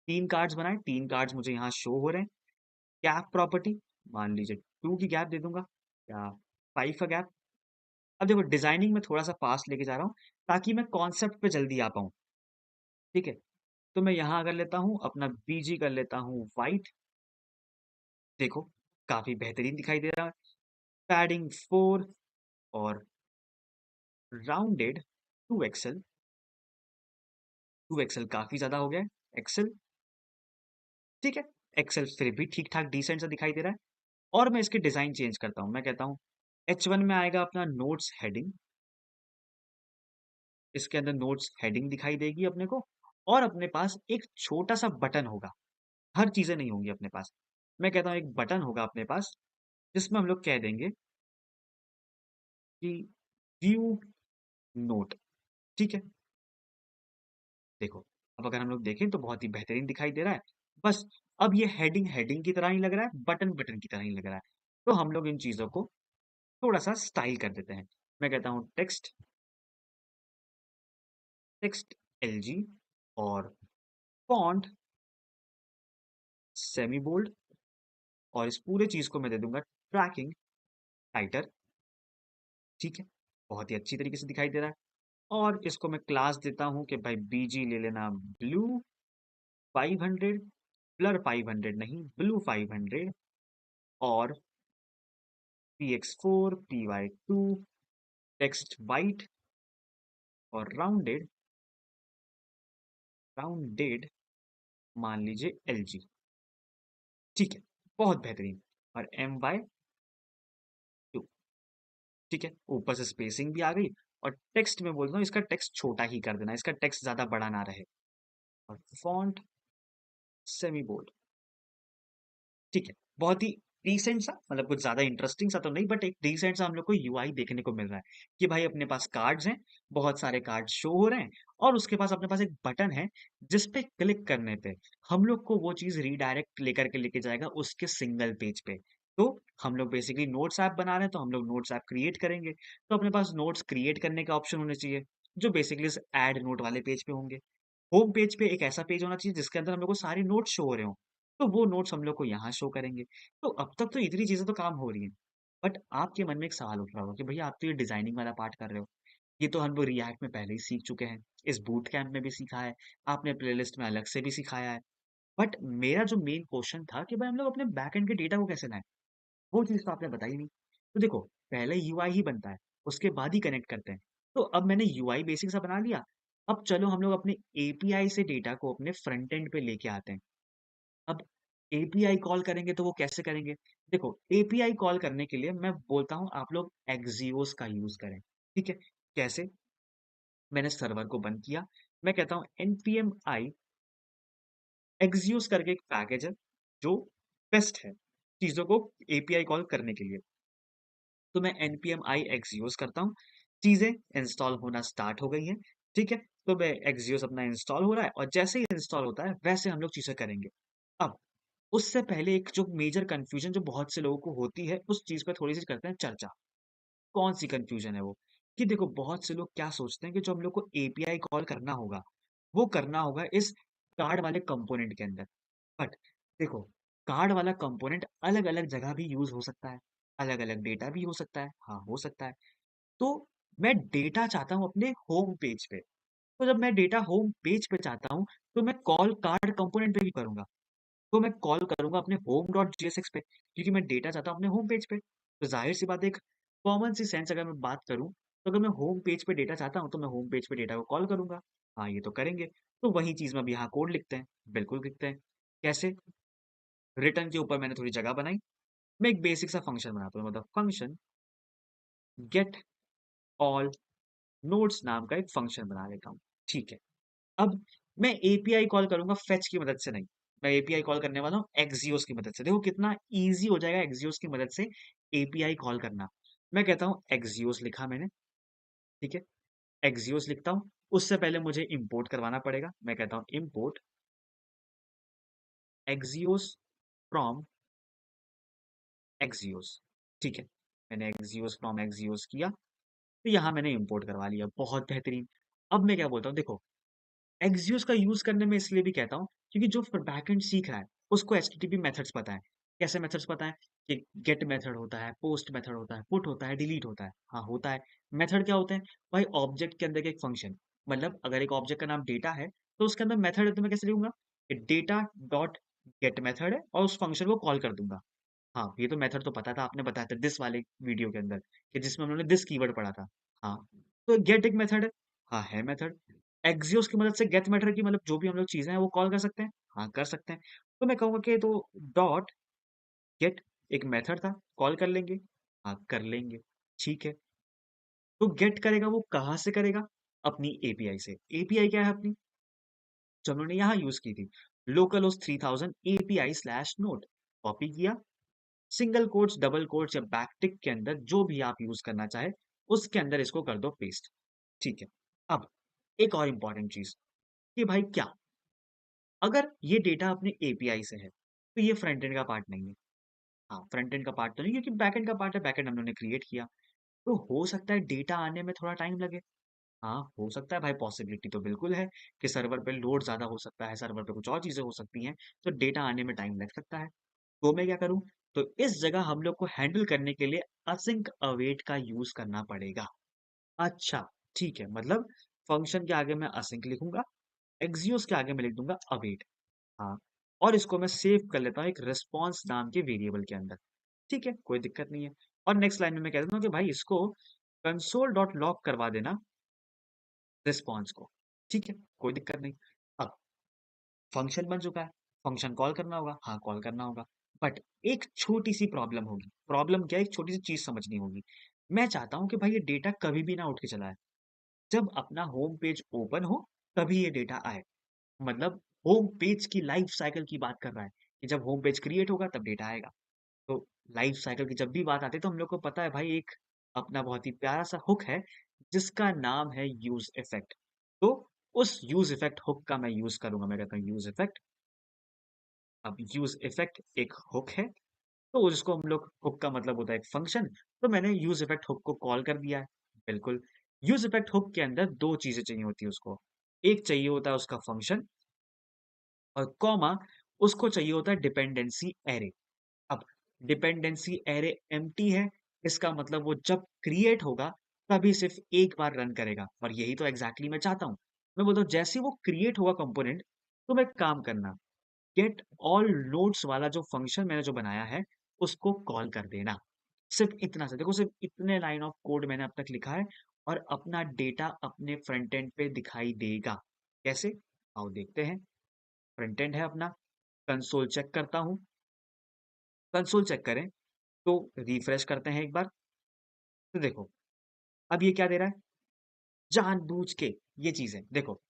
3 कार्ड्स बनाए, 3 कार्ड्स मुझे यहाँ शो हो रहे हैं। गैप प्रॉपर्टी मान लीजिए 2 की गैप दे दूँगा या 5 का गैप। अब देखो डिज़ाइनिंग में थोड़ा-सा फास्ट लेके जा रहा हूँ ताकि मैं कॉन्सेप्ट पे जल्दी आ पाऊँ, ठीक है? तो मैं यहाँ कर लेता हूँ अपना बीजी कर लेता हूँ व्हाइट, देखो काफ़ी बेहतरीन दिखाई दे रहा है। पैडिंग 4 और राउंडेड 2 एक्सेल, 2 एक्सेल काफ़ी ज़्यादा हो गया है, एक्सेल ठीक है? एक्सेल फिर भी ठीक-ठाक डिसेंट सा दिखाई दे रहा है और मैं इसकी डिज़ाइन चेंज करता हूँ। मैं कहता हूँ H1 में आएगा अपना नोट्स हेडिंग, इसके अंदर नोट्स हेडिंग दिखाई देगी अपने को और अपने पास एक छोटा-सा बटन होगा, हर चीज़ें नहीं होंगी अपने पास। मैं कहता हूँ एक बटन होगा अपने पास जिसमें हम लोग कह देंगे कि व्यू नोट, ठीक है? देखो, अब अगर हम लोग देखें तो बहुत ही बेहतरीन दिखाई दे रहा है। बस अब ये हेडिंग हेडिंग की तरह ही लग रहा है, बटन बटन की तरह ही लग रहा है। तो हम लोग इन चीज़ों को थोड़ा-सा स्टाइल कर देते हैं। मैं कहता हूँ टेक्स्ट, टेक्स्ट एलजी और फ़ॉन्ट सेमी बोल्ड और इस पूरे चीज़ को मैं दे दूँगा ट्रैकिंग टाइटर, ठीक है? बहुत ही अच्छी तरीके से दिखाई दे रहा है और इसको मैं क्लास देता हूँ कि भाई बीजी ले लेना ब्लू 500 ब्लर 500 नहीं, ब्लू 500 और px4 py2 टेक्स्ट वाइट और राउंडेड राउंडेड मान लीजिए एलजी, ठीक है? बहुत बेहतरीन और my2 ठीक है? ऊपर से स्पेसिंग भी आ गई और टेक्स्ट में बोलता हूँ इसका टेक्स्ट छोटा ही कर देना, इसका टेक्स्ट ज़्यादा बड़ा ना रहे और फ़ॉन्ट सेमी बोल्ड, ठीक है? बहुत ही डिसेंट सा मतलब कुछ ज़्यादा इंटरेस्टिंग सा तो नहीं बट एक डिसेंट सा हम लोग को यूआई देखने को मिल रहा है कि भाई अपने पास कार्ड्स हैं, बहुत सारे कार्ड्स शो हो रहे हैं और उसके पास अपने पास एक बटन है जिस पे क्लिक करने पे हम लोग को वो चीज़ रीडायरेक्ट लेकर के लेके जाएगा उसके सिंगल पेज पे। तो हम लोग बेसिकली नोट्स ऐप बना रहे हैं तो हम लोग नोट्स ऐप क्रिएट करेंगे। तो अपने पास नोट्स क्रिएट करने का ऑप्शन होने चाहिए जो बेसिकली इस ऐड नोट वाले पेज पे होंगे। होम पेज पे एक ऐसा पेज होना चाहिए जिसके अंदर हम लोग को सारे नोट्स शो हो रहे हों। तो वो नोट्स हम लोग को यहाँ शो करेंगे। तो अब तक तो इतनी चीज़ें तो काम हो रही हैं। बट आपके मन में एक सवाल उठ रहा होगा कि भैया आप तो ये डिज़ाइनिंग वाला पार्ट कर रहे हो। ये तो हम लोग रिएक्ट में पहले ही सीख चुके हैं। इस बूट कैंप में भी सीखा है। आपने प्लेलिस्ट में अलग से भी सिखाया है। बट मेरा जो मेन क्वेश्चन था कि भाई हम लोग अपने बैकएंड के डेटा को कैसे लाएँ? वो चीज़ तो आपने बताई नहीं। तो देखो पहले यूआई ही बनता है, उसके बाद ही कनेक्ट करते हैं। तो अब मैंने यूआई बेसिक सा बना लिया। अब चलो हम लोग अपने एपीआई से डेटा को अपने फ्रंट एंड पे लेके आते हैं। अब एपीआई कॉल करेंगे तो वो कैसे करेंगे? देखो एपीआई कॉल करने के लिए मैं बोलता हूँ आप लोग एक्सियोस का यूज़ करें, ठीक है? कैसे? मैंने सर्वर को बंद किया, मैं कहता हूँ npm i एक्सियोस करके एक पैकेज है, जो बेस्ट है, चीज़ों को एपीआई कॉल करने के लिए। तो मैं npm i एक्सियोस करता हूँ, चीज़ें इंस्टॉल होना स्टार्ट हो गई हैं, ठीक है? तो मैं एक्सियोस अपना इंस्टॉल हो रहा है और जैसे ही इंस्टॉल होता है, वैसे हम लोग चीज़ें करेंगे। अब उससे पहले एक जो मेजर कन्फ्यूज़न जो बहुत से लोगों को होती है, उस चीज़ पे थोड़ी-सी करते हैं चर्चा। कौन-सी कन्फ्यूज़न है वो? कि देखो बहुत से लोग क्या सोचते हैं कि जो हम लोग को एपीआई कॉल करना होगा, वो करना होगा इस कार्ड वाले कंपोनेंट के अंदर। बट देखो, कार्ड वाला कंपोनेंट अलग-अलग जगह भी यूज़ हो सकता है, अलग-अलग डेटा भी हो सकता है। हाँ, हो सकता है। तो मैं डेटा चाहता हूँ अपने होम पेज पे। तो जब मैं डेटा होम पेज पे चाहता हूँ, तो मैं कॉल कार्ड कंपोनेंट पे भी करूँगा। तो मैं कॉल करूँगा अपने home.jsx पे क्योंकि मैं डेटा चाहता हूँ अपने होम पेज पे। तो ज़ाहिर-सी बात है एक कॉमन सी सेंस अगर मैं बात करूँ, तो अगर मैं होम पेज पे डेटा चाहता हूँ, तो मैं होम पेज पे डेटा को कॉल करूँगा। हाँ, ये तो करेंगे। तो वही चीज़ में अब यहाँ कोड लिखते हैं। बिल्कुल लिखते हैं। कैसे? रिटर्न के ऊपर मैंने थोड़ी जगह बनाई। मैं एक बेसिक सा फंक्शन बनाता हूँ मतलब फंक्शन गेट ऑल नोड्स नाम का एक फंक्शन बना लेता हूँ। ठीक है। अब मैं एपीआई कॉल करूँगा फेच की मदद से नहीं। मैं एपीआई कॉल करने वाला हूँ एक्सियोस की मदद से। देखो कितना ईज़ी हो जाएगा एक्सियोस की मदद से एपीआई कॉल करना। मैं कहता हूँ एक्सियोस लिखा मैंने, ठीक है? एक्सियोस लिखता हूँ, उससे पहले मुझे इम्पोर्ट करवाना पड़ेगा। मैं कहता हूँ इम्पोर्ट एक्सियोस फ्रॉम एक्सियोस, ठीक है? मैंने एक्सियोस फ्रॉम एक्सियोस किया, तो यहाँ मैंने इम्पोर्ट करवा लिया, बहुत बेहतरीन। अब मैं क्या बोलता हूँ देखो, एक्सियोस का यूज़ करने में इसलिए भी कहता हूँ, क्योंकि जो बैकएंड सीख रहा है, उसको एचटीटीपी मेथड्स पता है। कैसे मेथड्स पता है? कि गेट मेथड होता है, पोस्ट मेथड होता है, पुट होता है, डिलीट होता है। हाँ, होता है। मेथड क्या होते हैं? भाई ऑब्जेक्ट के अंदर का एक फंक्शन। मतलब अगर एक ऑब्जेक्ट का नाम डेटा है, तो उसके अंदर मेथड है तो मैं कैसे लिखूँगा? कि डेटा डॉट गेट मेथड है और उस फंक्शन को कॉल कर दूँगा। हाँ, ये तो मेथड तो पता था, आपने बताया था दिस वाले वीडियो के अंदर, कि जिसमें उन्होंने दिस कीवर्ड पढ़ा था। हाँ, तो गेट एक मेथड है। हाँ, है मेथड। एक्सियोस की मदद से गेट मेथड की मतलब जो भी हम लोग चीज़ें हैं वो कॉल कर सकते हैं। हाँ, कर सकते हैं। तो मैं कहूँगा कि तो डॉट गेट एक मेथड था, कॉल कर लेंगे। हाँ, कर लेंगे। ठीक है। तो गेट करेगा वो कहाँ से करेगा? अपनी एपीआई से। एपीआई क्या है अपनी? जो हमने यहाँ यूज़ की थी। Localhost 3000 API slash node. Copy किया, सिंगल कोट्स, डबल कोट्स या बैकटिक के अंदर जो भी आप यूज़ करना चाहे, उसके अंदर इसको कर दो पेस्ट। ठीक है। अब एक और इम्पोर्टेंट चीज़ कि भाई क्या अगर ये डेटा अपने एपीआई से है, तो ये फ्रंट एंड का पार्ट नहीं है। हाँ, फ्रंट एंड का पार्ट तो नहीं है क्योंकि बैक एंड का पार्ट है, बैक एंड हम लोगों ने क्रिएट किया। तो हो सकता है डेटा आने में थोड़ा टाइम लगे। हाँ, हो सकता है भाई पॉसिबिलिटी तो बिल्कुल है कि सर्वर पे लोड ज़्यादा हो सकता है, सर्वर पे कुछ और चीज़ें हो सकती हैं, तो डेटा आने में टाइम लग सकता है। तो मैं क्या करूँ? तो इस जगह हम लोग को हैंडल करने के लिए असिंक अवेट का यूज़ करना पड़ेगा। अच्छा, ठीक है, मतलब फंक्शन के आगे मैं असिंक लिखूँगा, एक्सियोस के आगे मैं लिख दूँगा अवेट। हाँ, और इसको मैं सेव कर लेता हूँ एक रिस्पॉन्स नाम के वेरिएबल के अंदर। ठीक है, कोई दिक्कत नहीं है। और नेक्स्ट लाइन में मैं कह देता हूँ कि भाई इसको कंसोल डॉट लॉग करवा देना रिस्पॉन्स को। ठीक है, कोई दिक्कत नहीं। अब फंक्शन बन चुका है, फंक्शन कॉल करना होगा, हाँ, कॉल करना होगा। बट एक छोटी-सी प्रॉब्लम होगी। प्रॉब्लम क्या है? एक छोटी-सी चीज़ समझनी होगी। मैं चाहता हूँ कि भाई ये डेटा कभी भी ना उठ के चला आए। जब अपना होम पेज ओपन हो, तभी ये डेटा आए। मतलब होम पेज की लाइफ साइकिल की बात कर रहा है, कि जब होम पेज क्रिएट होगा तब डेटा आएगा। तो लाइफ साइकिल की जब भी बात आती है तो हम लोग को पता है भाई एक अपना बहुत ही प्यारा सा हुक है जिसका नाम है यूज इफेक्ट। तो उस यूज इफेक्ट हुक का मैं यूज करूंगा। मैं कहता हूँ यूज इफेक्ट। अब यूज इफेक्ट एक हुक है, तो उसको हम लोग हुक का मतलब होता है एक फंक्शन। तो मैंने यूज इफेक्ट हुक को कॉल कर दिया है। बिल्कुल। यूज इफेक्ट हुक के अंदर दो चीजें चाहिए होती है उसको। एक चाहिए होता है उसका फंक्शन, और कॉमा उसको चाहिए होता है डिपेंडेंसी एरे। अब डिपेंडेंसी एरे एम्प्टी है, इसका मतलब वो जब क्रिएट होगा तभी सिर्फ एक बार रन करेगा, और यही तो एग्जैक्टली मैं चाहता हूँ। मैं बोलता हूँ जैसे ही वो क्रिएट होगा कंपोनेंट, तो मैं काम करना, गेट ऑल नोड्स वाला जो फंक्शन मैंने जो बनाया है उसको कॉल कर देना। सिर्फ इतना सा देखो, सिर्फ इतने लाइन ऑफ कोड मैंने अब तक लिखा है, और अपना डेटा अपने फ्रंट एंड पे दिखाई देगा। कैसे? आओ देखते हैं। फ्रंट एंड है अपना, कंसोल चेक करता हूँ। कंसोल चेक करें तो रिफ्रेश करते हैं एक बार, तो देखो अब ये क्या दे रहा है, जानबूझ के ये चीजें देखो।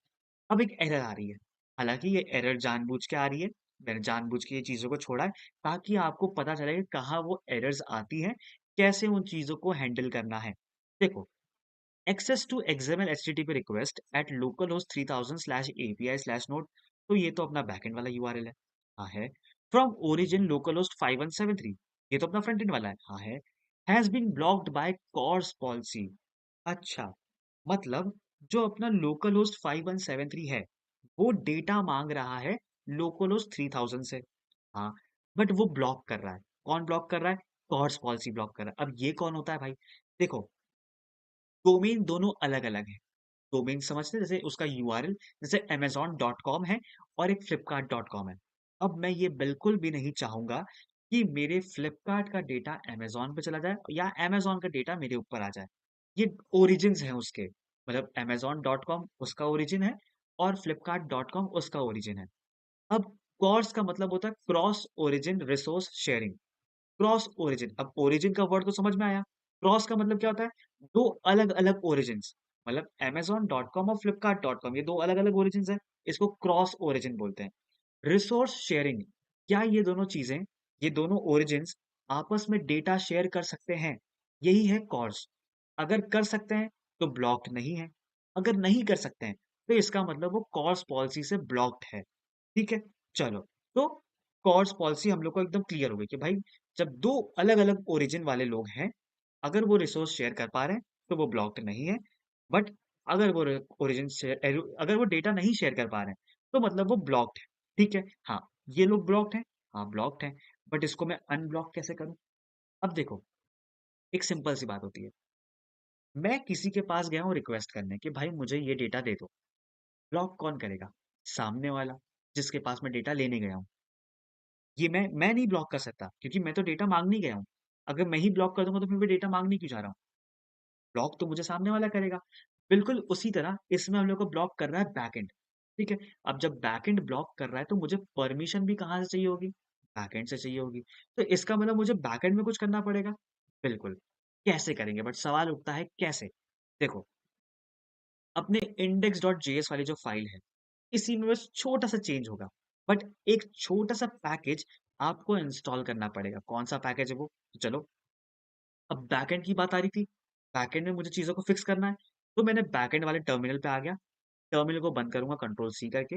अब एक एरर आ रही है, हालांकि ये एरर जानबूझ के आ रही है। मैंने जानबूझ के ये चीजों को छोड़ा है ताकि आपको पता चले कि कहाँ वो एरर्स आती हैं, कैसे उन चीजों को हैंडल करना है। देखो, access to XML HTTP request at localhost 3000 slash API slash node. तो ये तो अपना बैकएंड वाला यूआरएल है। हाँ है। फ्रॉम ओरिजिन लोकलहोस्ट 5173, ये तो अपना फ्रंट एंड वाला है। हाँ है। Has been blocked by CORS policy. अच्छा, मतलब जो अपना लोकल होस्ट 5173 है, वो डेटा मांग रहा है लोकल होस्ट 3000 से। हाँ, बट वो ब्लॉक कर रहा है। कौन ब्लॉक कर रहा है? कॉर्स पॉलिसी ब्लॉक कर रहा है। अब ये कौन होता है भाई? देखो, डोमेन दोनों अलग अलग है। डोमेन समझते हैं, जैसे उसका यूआरएल जैसे amazon.com है और एक flipkart.com है। अब मैं ये बिल्कुल भी नहीं चाहूंगा कि मेरे फ्लिपकार्ट का डेटा अमेज़न पे चला जाए या अमेज़न का डेटा मेरे ऊपर आ जाए। ये ओरिजिन्स हैं उसके, मतलब amazon.com उसका ओरिजिन है और flipkart.com उसका ओरिजिन है। अब कॉर्स का मतलब होता है cross origin resource sharing. Cross origin, अब ओरिजिन का वर्ड तो समझ में आया। क्रॉस का मतलब क्या होता है? दो अलग अलग ओरिजिन्स, मतलब amazon.com और flipkart.com ये दो अलग अलग ओरिजिन्स है। इसको क्रॉस ओरिजिन बोलते हैं। रिसोर्स शेयरिंग, क्या ये दोनों चीजें, ये दोनों ओरिजिन्स आपस में डेटा शेयर कर सकते हैं? यही है कॉर्स। अगर कर सकते हैं तो ब्लॉक्ड नहीं है, अगर नहीं कर सकते हैं तो इसका मतलब वो कॉर्स पॉलिसी से ब्लॉक्ड है। ठीक है, चलो, तो कॉर्स पॉलिसी हम लोग को एकदम क्लियर हो गई कि भाई जब दो अलग अलग ओरिजिन वाले लोग हैं, अगर वो रिसोर्स शेयर कर पा रहे हैं तो वो ब्लॉक्ड नहीं है। बट अगर वो ओरिजिन शेयर, अगर वो डेटा नहीं शेयर कर पा रहे हैं तो मतलब वो ब्लॉक्ड है। ठीक है, हाँ, ये लोग ब्लॉक्ड हैं, हाँ ब्लॉक्ड हैं, बट इसको मैं अनब्लॉक कैसे करूं? अब देखो, एक सिंपल सी बात होती है। मैं किसी के पास गया हूँ रिक्वेस्ट करने कि भाई मुझे ये डेटा दे दो। ब्लॉक कौन करेगा? सामने वाला, जिसके पास मैं डेटा लेने गया हूँ। ये मैं नहीं ब्लॉक कर सकता क्योंकि मैं तो डेटा मांगने गया हूँ। अगर मैं ही ब्लॉक कर दूंगा तो फिर मैं डेटा मांगने क्यों जा रहा हूँ? ब्लॉक तो मुझे सामने वाला करेगा। बिल्कुल उसी तरह इसमें हम लोग को ब्लॉक कर रहा है बैकएंड। ठीक है? अब जब बैकएंड ब्लॉक कर रहा है तो मुझे परमिशन भी कहाँ से चाहिए होगी? बैकएंड से चाहिए होगी। तो इसका मतलब मुझे बैकएंड में कुछ करना पड़ेगा। बिल्कुल। कैसे करेंगे? बट सवाल उठता है कैसे? देखो, अपने index.js वाली जो फाइल है, इसी में बस छोटा-सा चेंज होगा। बट एक छोटा-सा पैकेज आपको इंस्टॉल करना पड़ेगा। कौन-सा पैकेज है वो? तो चलो, अब बैकएंड की बात आ रही थी। बैकएंड में मुझे चीज़ों को फिक्स करना है, तो मैंने बैकएंड वाले टर्मिनल पे आ गया। टर्मिनल को बंद करूँगा कंट्रोल सी करके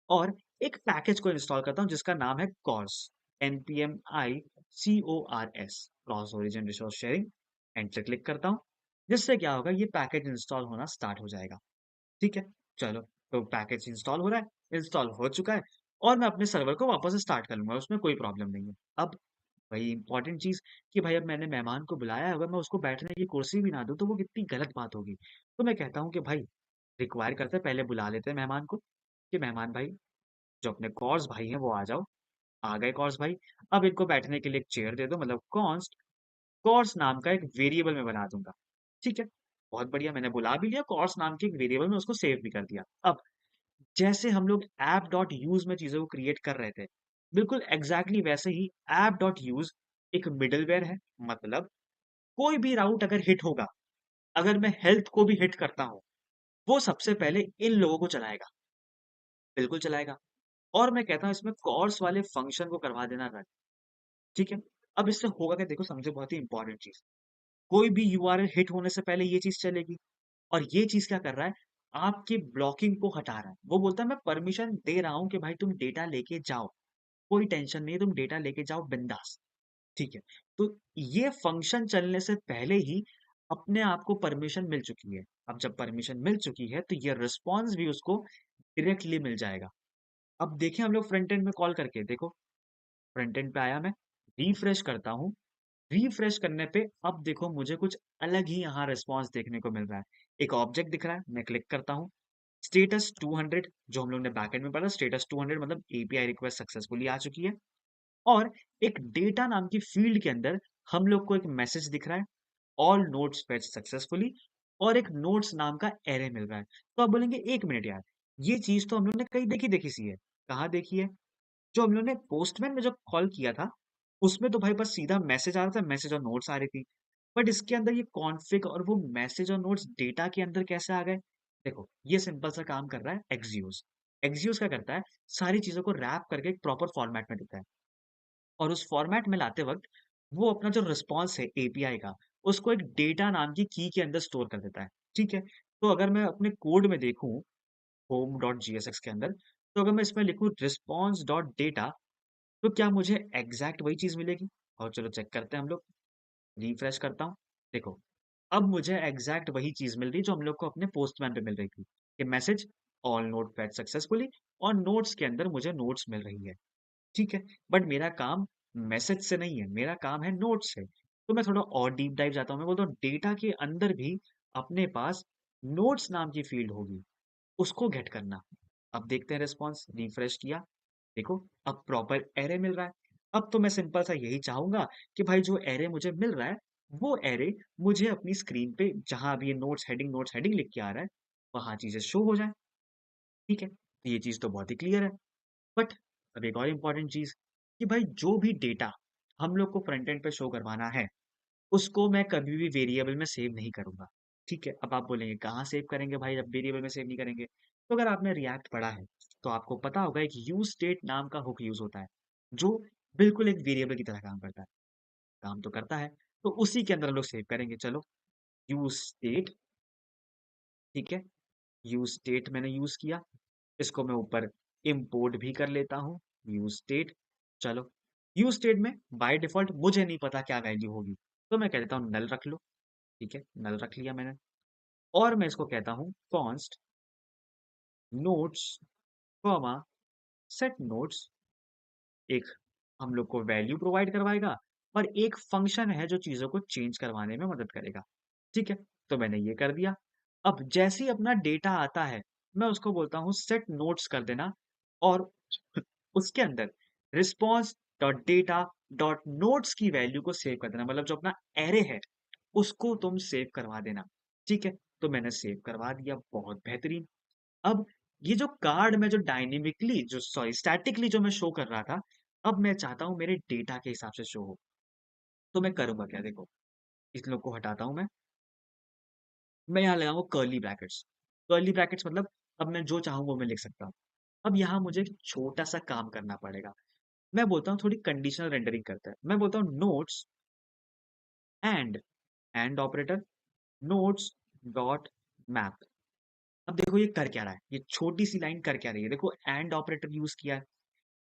और एक पैकेज को इंस्टॉल करता हूँ जिसका नाम है CORS, NPMICORS, cross origin resource sharing. Enter click करता हूँ, जिससे क्या होगा, ये पैकेज इंस्टॉल होना स्टार्ट हो जाएगा। ठीक है, चलो, तो पैकेज इंस्टॉल हो रहा है, इंस्टॉल हो चुका है और मैं अपने सर्वर को वापस से स्टार्ट कर लूँगा, उसमें कोई प्रॉब्लम नहीं है। अब वही इम्पोर्टेंट चीज़ कि भाई अब मैंने मेहमान को बुलाया है, अगर मैं उसको बैठने की कुर्सी भी ना दूँ, तो वो कितनी गलत बात होगी। तो मैं कहता हूँ कि भाई रिक्वायर करते हैं, पहले बुला लेते हैं मेहमान को, कि मेहमान भाई, जो अपने कॉर्स भाई हैं वो आ जाओ। आ गए कॉर्स भाई, अब इनको बैठने के लिए एक चेयर दे दो, मतलब कॉन्स्ट कॉर्स नाम का एक वेरिएबल मैं बना दूँगा। ठीक है, बहुत बढ़िया, मैंने बुला भी लिया, कॉर्स नाम के एक वेरिएबल में उसको सेव भी कर दिया। अब जैसे हम लोग app.use में चीज़ों को क्रिएट कर रहे थे, बिल्कुल एग्ज़ैक्टली वैसे ही app.use एक मिडलवेयर है। मतलब कोई भी राउट अगर हिट होगा, अगर मैं हेल्थ को भी हिट करता हूँ, वो सबसे पहले इन लोगों को चलाएगा, बिल्कुल चलाएगा। और मैं कहता हूँ इसमें कॉर्स वाले फंक्शन को करवा देना रन, ठीक है? अब इससे होगा क्या, देखो समझो, बहुत ही इंपॉर्टेंट चीज़। कोई भी यूआरएल हिट होने से पहले ये चीज़ चलेगी और ये चीज़ क्या कर रहा है, आपकी ब्लॉकिंग को हटा रहा है। वो बोलता है मैं परमिशन दे रहा हूँ कि भाई तुम डेटा लेके जाओ। कोई टेंशन नहीं है, तुम डेटा लेके जाओ बिंदास, ठीक है। तो ये फंक्शन चलने से पहले ही अपने आप को परमिशन मिल चुकी है। अब जब परमिशन मिल चुकी है तो ये रिस्पॉन्स भी उसको डायरेक्टली मिल जाएगा। अब देखें हम लोग फ्रंट एंड में कॉल करके, देखो फ्रंट एंड पे आया मैं, रिफ्रेश करता हूँ। रिफ्रेश करने पे अब देखो मुझे कुछ अलग ही यहाँ रिस्पॉन्स देखने को मिल रहा है। एक ऑब्जेक्ट दिख रहा है, मैं क्लिक करता हूँ। स्टेटस 200, जो हम लोग ने बैकएंड में पढ़ा, स्टेटस 200 मतलब एपीआई रिक्वेस्ट सक्सेसफुली आ चुकी है। और एक डेटा नाम की फील्ड के अंदर हम लोग को एक मैसेज दिख रहा है, ऑल नोट्स फेच सक्सेसफुली, और एक नोट्स नाम का एरे मिल रहा है। तो आप बोलेंगे 1 मिनट यार, ये चीज तो हम लोग ने कहीं देखी देखी सी है। कहाँ देखी है? जो हम लोग ने पोस्टमैन में जब कॉल किया था, उसमें तो भाई बस सीधा मैसेज आ रहा था, मैसेज और नोट्स आ रही थी। बट इसके अंदर ये कॉन्फ़िग और वो मैसेज और नोट्स डेटा के अंदर कैसे आ गए? देखो, ये सिंपल सा काम कर रहा है एक्सियोस। एक्सियोस क्या करता है? सारी चीज़ों को रैप करके एक प्रॉपर फॉर्मेट में देता है और उस फॉर्मेट में लाते वक़्त वो अपना जो रिस्पॉन्स है एपीआई का, उसको एक डेटा नाम की की के अंदर स्टोर कर देता है। ठीक है? तो अगर मैं अपने कोड में देखूँ home.jsx के अंदर, तो अगर मैं इसमें लिखूँ response.data, तो क्या मुझे एग्ज़ैक्ट वही चीज़ मिलेगी? और चलो चेक करते हैं हम लोग। रिफ्रेश करता हूँ। देखो, अब मुझे एग्ज़ैक्ट वही चीज़ मिल रही है जो हम लोग को अपने पोस्टमैन पे मिल रही थी। कि message all note fetch successfully, और नोट्स के अंदर मुझे नोट्स मिल रही है। ठीक है? बट मेरा काम मैसेज से नहीं है, मेरा काम है नोट्स से। तो मैं थोड़ा और डीप डाइव जाता हूँ। मैं बोलता हूँ डेटा के अंदर भी अपने पास नोट्स नाम की फ़ील्ड होगी, उसको गेट करना। अब देखते हैं रिस्पॉन्स, रिफ्रेश किया। देखो, अब प्रॉपर एरे मिल रहा है। अब तो मैं सिंपल सा यही चाहूँगा कि भाई जो एरे मुझे मिल रहा है, वो एरे मुझे अपनी स्क्रीन पे जहाँ भी ये नोट्स हेडिंग लिख के आ रहा है, वहाँ चीज़ें शो हो जाएँ। ठीक है? तो ये चीज़ तो बहुत ही क्लियर है। बट अब एक और इम्पोर्टेंट चीज़, कि भाई जो भी डेटा हम लोग को फ्रंट एंड पे शो करवाना है, उसको मैं कभी भी वेरिएबल में सेव नहीं करूँगा। ठीक है? अब आप बोलेंगे कहाँ सेव करेंगे भाई जब वेरिएबल में सेव नहीं करेंगे? तो अगर आपने रिएक्ट पढ़ा है, तो आपको पता होगा एक यूज स्टेट नाम का हुक यूज होता है, जो बिल्कुल एक वेरिएबल की तरह काम करता है। काम तो करता है, तो उसी के अंदर हम लोग सेव करेंगे। चलो, यूज स्टेट, ठीक है, यूज स्टेट मैंने यूज किया। इसको मैं ऊपर इंपोर्ट भी कर लेता हूँ, यूज स्टेट। चलो, यूज स्टेट में बाय डिफॉल्ट मुझे नहीं पता क्या वैल्यू होगी, तो मैं कह देता हूँ नल रख लो। ठीक है, नल रख लिया मैंने। और मैं इसको कहता हूँ const notes comma set notes. एक हम लोग को वैल्यू प्रोवाइड करवाएगा, और एक फंक्शन है जो चीजों को चेंज करवाने में मदद करेगा। ठीक है, तो मैंने ये कर दिया। अब जैसे ही अपना डेटा आता है, मैं उसको बोलता हूँ सेट नोट्स कर देना, और उसके अंदर response dot data dot notes की वैल्यू को सेव कर देना, मतलब जो अपना एरे है उसको तुम सेव करवा देना। ठीक है, तो मैंने सेव करवा दिया, बहुत बेहतरीन। अब ये जो कार्ड में जो डायनेमिकली जो सॉरी स्टैटिकली जो मैं शो कर रहा था, अब मैं चाहता हूँ मेरे डेटा के हिसाब से शो हो। तो मैं करूंगा क्या, देखो, इस लोग को हटाता हूं मैं यहाँ लगाऊंगा कर्ली ब्रैकेट्स। कर्ली ब्रैकेट्स मतलब अब मैं जो चाहूँ वो मैं लिख सकता हूँ। अब यहाँ मुझे एक छोटा सा काम करना पड़ेगा। मैं बोलता हूँ थोड़ी कंडीशनल रेंडरिंग करता है। मैं बोलता हूँ notes and operator notes dot map. अब देखो ये कर क्या रहा है, ये छोटी सी लाइन कर क्या रही है, देखो एंड ऑपरेटर यूज किया है।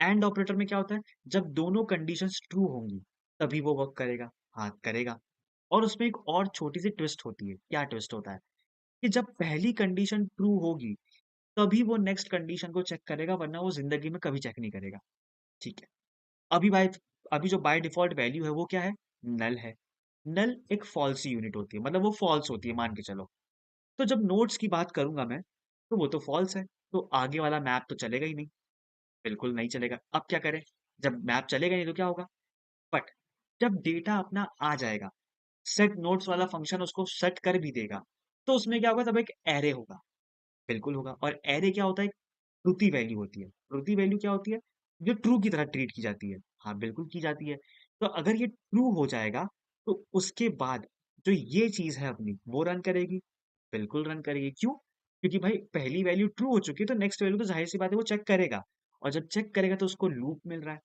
एंड ऑपरेटर में क्या होता है, जब दोनों कंडीशंस ट्रू होंगी तभी वो वर्क करेगा। हाँ, करेगा। और उसमें एक और छोटी सी ट्विस्ट होती है। क्या ट्विस्ट होता है कि जब पहली कंडीशन ट्रू होगी तभी वो नेक्स्ट कंडीशन को चेक करेगा, वरना वो जिंदगी में कभी चेक नहीं करेगा। ठीक है, अभी बाय अभी जो बाय डिफॉल्ट वैल्यू है वो क्या है, नल है। नल एक फॉल्स यूनिट होती है, मतलब वो फॉल्स होती है मान के चलो। तो जब नोट्स की बात करूंगा मैं, तो वो तो फॉल्स है, तो आगे वाला मैप तो चलेगा ही नहीं। बिल्कुल नहीं चलेगा। अब क्या करें, जब मैप चलेगा नहीं तो क्या होगा, बट जब डेटा अपना आ जाएगा, सेट नोट्स वाला फंक्शन उसको सेट कर भी देगा, तो उसमें क्या होगा, तब एक एरे होगा। बिल्कुल होगा। और एरे क्या होता है, ट्रुथी वैल्यू होती है। ट्रुथी वैल्यू क्या होती है, जो ट्रू की तरह ट्रीट की जाती है। हाँ, बिल्कुल की जाती है। तो अगर ये ट्रू हो जाएगा, तो उसके बाद जो ये चीज है अपनी वो रन करेगी। बिल्कुल रन करेगी। क्यों? क्योंकि भाई पहली वैल्यू ट्रू हो चुकी है, तो नेक्स्ट वैल्यू तो जाहिर सी बात है वो चेक करेगा। और जब चेक करेगा तो उसको लूप मिल रहा है।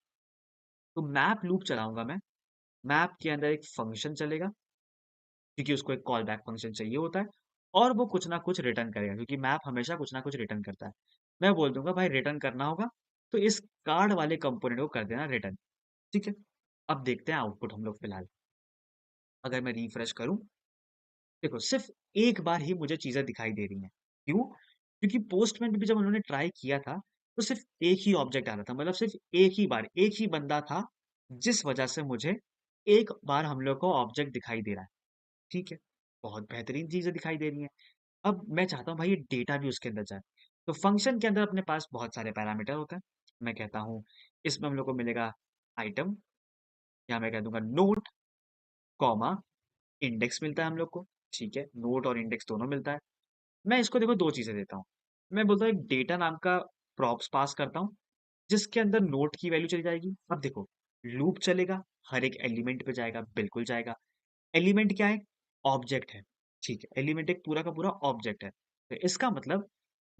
तो मैप लूप चलाऊंगा मैं। मैप के अंदर एक फंक्शन चलेगा, क्योंकि उसको एक कॉल बैक फंक्शन चाहिए होता है। और वो कुछ ना कुछ रिटर्न करेगा, क्योंकि मैप हमेशा कुछ ना कुछ रिटर्न करता है। मैं बोल दूंगा भाई रिटर्न करना होगा, तो इस कार्ड वाले कंपोनेंट को कर देना रिटर्न। ठीक है, अब देखते हैं आउटपुट हम लोग फिलहाल। अगर मैं रिफ्रेश करूं, देखो सिर्फ एक बार ही मुझे चीजें दिखाई दे रही हैं। क्यों? क्योंकि पोस्टमैन में भी जब उन्होंने ट्राई किया था, तो सिर्फ एक ही ऑब्जेक्ट आ रहा था, मतलब सिर्फ एक ही बार एक ही बंदा था, जिस वजह से मुझे एक बार हम लोग को ऑब्जेक्ट दिखाई दे रहा है। ठीक है, बहुत बेहतरीन चीजें दिखाई दे रही हैं। अब मैं चाहता हूँ भाई ये डेटा भी उसके अंदर जाए। तो फंक्शन के अंदर अपने पास बहुत सारे पैरामीटर होते हैं। मैं कहता हूँ इसमें हम लोग को मिलेगा आइटम, या मैं कह दूंगा नोट कॉमा इंडेक्स मिलता है हम लोग को। ठीक है, नोट और इंडेक्स दोनों मिलता है। मैं इसको देखो दो चीजें देता हूँ। मैं बोलता हूँ एक डेटा नाम का प्रॉप्स पास करता हूँ, जिसके अंदर नोट की वैल्यू चली जाएगी। अब देखो, लूप चलेगा, हर एक एलिमेंट पे जाएगा, बिल्कुल जाएगा। एलिमेंट क्या है, ऑब्जेक्ट है। ठीक है, एलिमेंट एक पूरा का पूरा ऑब्जेक्ट है। तो इसका मतलब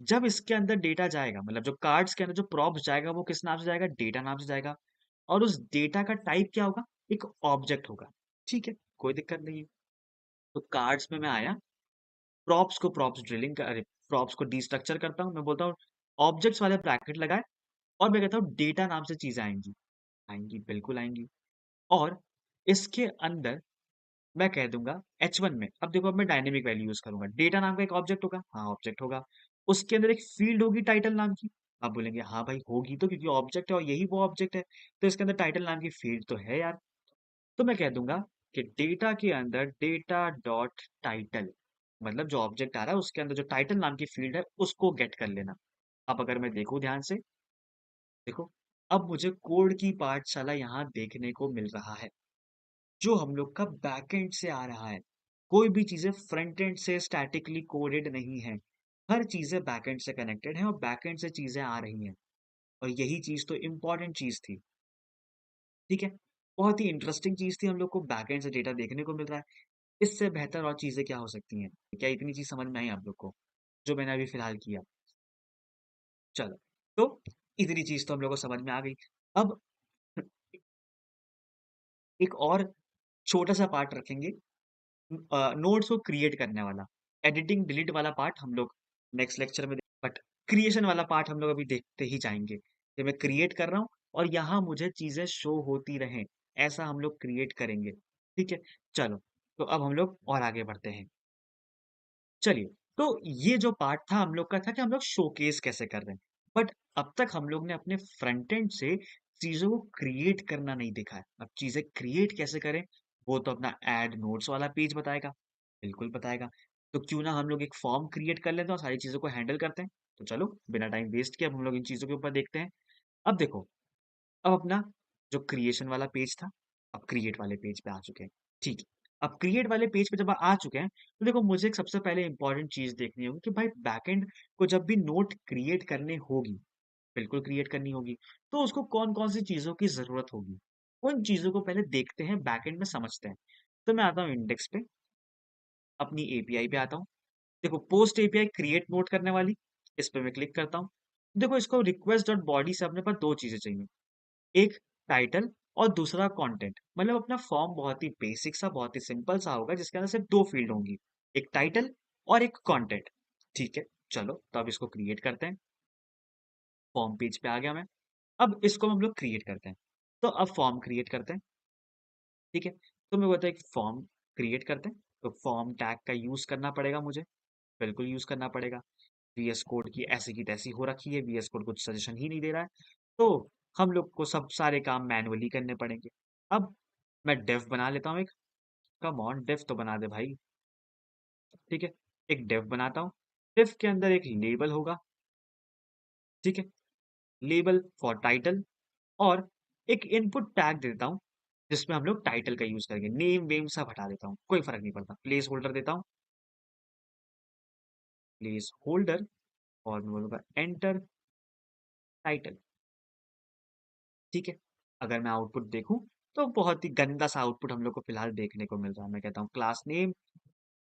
जब इसके अंदर डेटा जाएगा, मतलब जो कार्ड्स के अंदर जो प्रॉप्स जाएगा, वो किस नाम से जाएगा, डेटा नाम से जाएगा। और उस डेटा का टाइप क्या होगा, एक ऑब्जेक्ट होगा। ठीक है, कोई दिक्कत नहीं है। तो कार्ड्स में मैं आया, प्रॉप्स को प्रॉप्स ड्रिलिंग अरे प्रॉप्स को डिस्ट्रक्चर करता हूँ। मैं बोलता हूँ ऑब्जेक्ट्स वाले ब्रैकेट लगाए, और मैं कहता हूँ डेटा नाम से चीजें आएंगी। आएंगी, बिल्कुल आएंगी। और इसके अंदर मैं कह दूंगा H1 में, अब देखो अब मैं डायनेमिक वैल्यू यूज करूंगा। डेटा नाम का एक ऑब्जेक्ट होगा, हाँ ऑब्जेक्ट होगा। उसके अंदर एक फील्ड होगी टाइटल नाम की। आप बोलेंगे हाँ भाई होगी तो, क्योंकि ऑब्जेक्ट है और यही वो ऑब्जेक्ट है, तो इसके अंदर टाइटल नाम की फील्ड तो है यार। तो मैं कह दूंगा कि डेटा के अंदर डेटा डॉट टाइटल, मतलब जो ऑब्जेक्ट आ रहा है उसके अंदर जो टाइटल नाम की फील्ड है उसको गेट कर लेना। अब अगर मैं देखूं ध्यान से, देखो, अब मुझे कोड की पाठशाला यहाँ देखने को मिल रहा है, जो हम लोग का बैकएंड से आ रहा है। कोई भी चीजें फ्रंट एंड से स्टैटिकली कोडेड नहीं है। हर चीजें बैकएंड से कनेक्टेड है और बैकएंड से चीजें आ रही हैं। और यही चीज तो इम्पोर्टेंट चीज थी। ठीक है, बहुत ही इंटरेस्टिंग चीज थी, हम लोग को बैकएंड से डेटा देखने को मिल रहा है। इससे बेहतर और चीजें क्या हो सकती हैं? क्या इतनी चीज समझ में आई आप लोग को, जो मैंने अभी फिलहाल किया? चलो, तो इतनी चीज तो हम लोग को समझ में आ गई। अब एक और छोटा सा पार्ट रखेंगे, नोट्स को क्रिएट करने वाला। एडिटिंग डिलीट वाला पार्ट हम लोग नेक्स्ट लेक्चर में, बट क्रिएशन वाला पार्ट हम लोग अभी देखते ही जाएंगे कि मैं क्रिएट कर रहा हूँ और यहाँ मुझे चीजें शो होती रहें, ऐसा हम लोग क्रिएट करेंगे। ठीक है, चलो, तो अब हम लोग और आगे बढ़ते हैं। चलिए, तो ये जो पार्ट था हम लोग का था कि हम लोग शोकेस कैसे कर रहे हैं, बट अब तक हम लोग ने अपने फ्रंट एंड से चीजों को क्रिएट करना नहीं देखा है। अब चीजें क्रिएट कैसे करें, वो तो अपना ऐड नोट्स वाला पेज बताएगा, बिल्कुल बताएगा। तो क्यों ना हम लोग एक फॉर्म क्रिएट कर लेते हैं और सारी चीजों को हैंडल करते हैं। तो चलो, बिना टाइम वेस्ट किए अब हम लोग इन चीजों के ऊपर देखते हैं। अब देखो, अब अपना जो क्रिएशन वाला पेज था, अब क्रिएट वाले पेज पे आ चुके हैं। ठीक है, अब क्रिएट वाले पेज पे जब आ चुके हैं, तो देखो मुझे एक सबसे पहले इंपॉर्टेंट चीज देखनी होगी कि भाई बैकएंड को जब भी नोट क्रिएट करने होगी, बिल्कुल क्रिएट करनी होगी, तो उसको कौन कौन सी चीजों की जरूरत होगी, उन चीजों को पहले देखते हैं, बैकएंड में समझते हैं। तो मैं आता हूँ इंडेक्स पे, अपनी एपीआई पे आता हूँ। देखो पोस्ट एपीआई क्रिएट नोट करने वाली, इस पे मैं क्लिक करता हूँ। देखो इसको रिक्वेस्ट डॉट बॉडी से अपने पास दो चीजें चाहिए, एक टाइटल और दूसरा कंटेंट। मतलब अपना फॉर्म बहुत ही बेसिक सा, बहुत ही सिंपल सा होगा, जिसके अंदर सिर्फ दो फील्ड होंगी, एक टाइटल और एक कंटेंट। ठीक है, चलो, तो अब इसको क्रिएट करते हैं। फॉर्म पेज पे आ गया मैं। अब इसको हम लोग क्रिएट करते हैं। तो अब फॉर्म क्रिएट करते हैं। ठीक है, तो मैं बोलता एक फॉर्म क्रिएट करते हैं। तो फॉर्म टैग का यूज करना पड़ेगा मुझे, बिल्कुल यूज करना पड़ेगा। वीएस कोड की ऐसी की तैसी हो रखी है, वीएस कोड कुछ सजेशन ही नहीं दे रहा है, तो हम लोग को सब सारे काम मैनुअली करने पड़ेंगे। अब मैं डेफ बना लेता हूँ एक, कम ऑन डेफ तो बना दे भाई। ठीक है, एक डेफ बनाता हूँ। डेफ के अंदर एक लेबल होगा, ठीक है, लेबल फॉर टाइटल, और एक इनपुट टैग देता हूँ जिसमें हम लोग टाइटल का यूज करेंगे। नेम वेम सब हटा देता हूँ, कोई फर्क नहीं पड़ता। प्लेस होल्डर देता हूँ, प्लेस होल्डर, और मैं बोलूंगा एंटर टाइटल। ठीक है, अगर मैं आउटपुट देखूं तो बहुत ही गंदा सा आउटपुट हम लोग को फिलहाल देखने को मिल रहा है। मैं कहता हूँ class name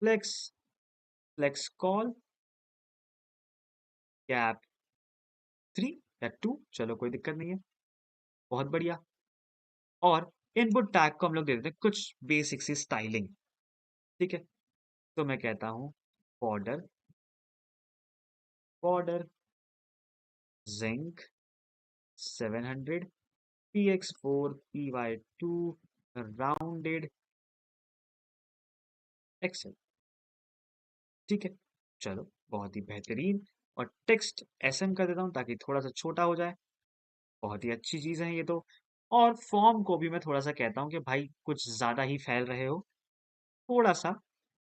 flex, flex col gap 3 या 2, चलो कोई दिक्कत नहीं है, बहुत बढ़िया। और इनपुट टैग को हम लोग दे देते हैं कुछ बेसिक सी स्टाइलिंग। ठीक है, तो मैं कहता हूँ border, border zinc 700 px4 py2 rounded XL. ठीक है, चलो, बहुत ही बेहतरीन। और टेक्स्ट एसएम कर देता हूँ ताकि थोड़ा सा छोटा हो जाए, बहुत ही अच्छी चीज है ये तो। और फॉर्म को भी मैं थोड़ा सा कहता हूँ कि भाई कुछ ज्यादा ही फैल रहे हो, थोड़ा सा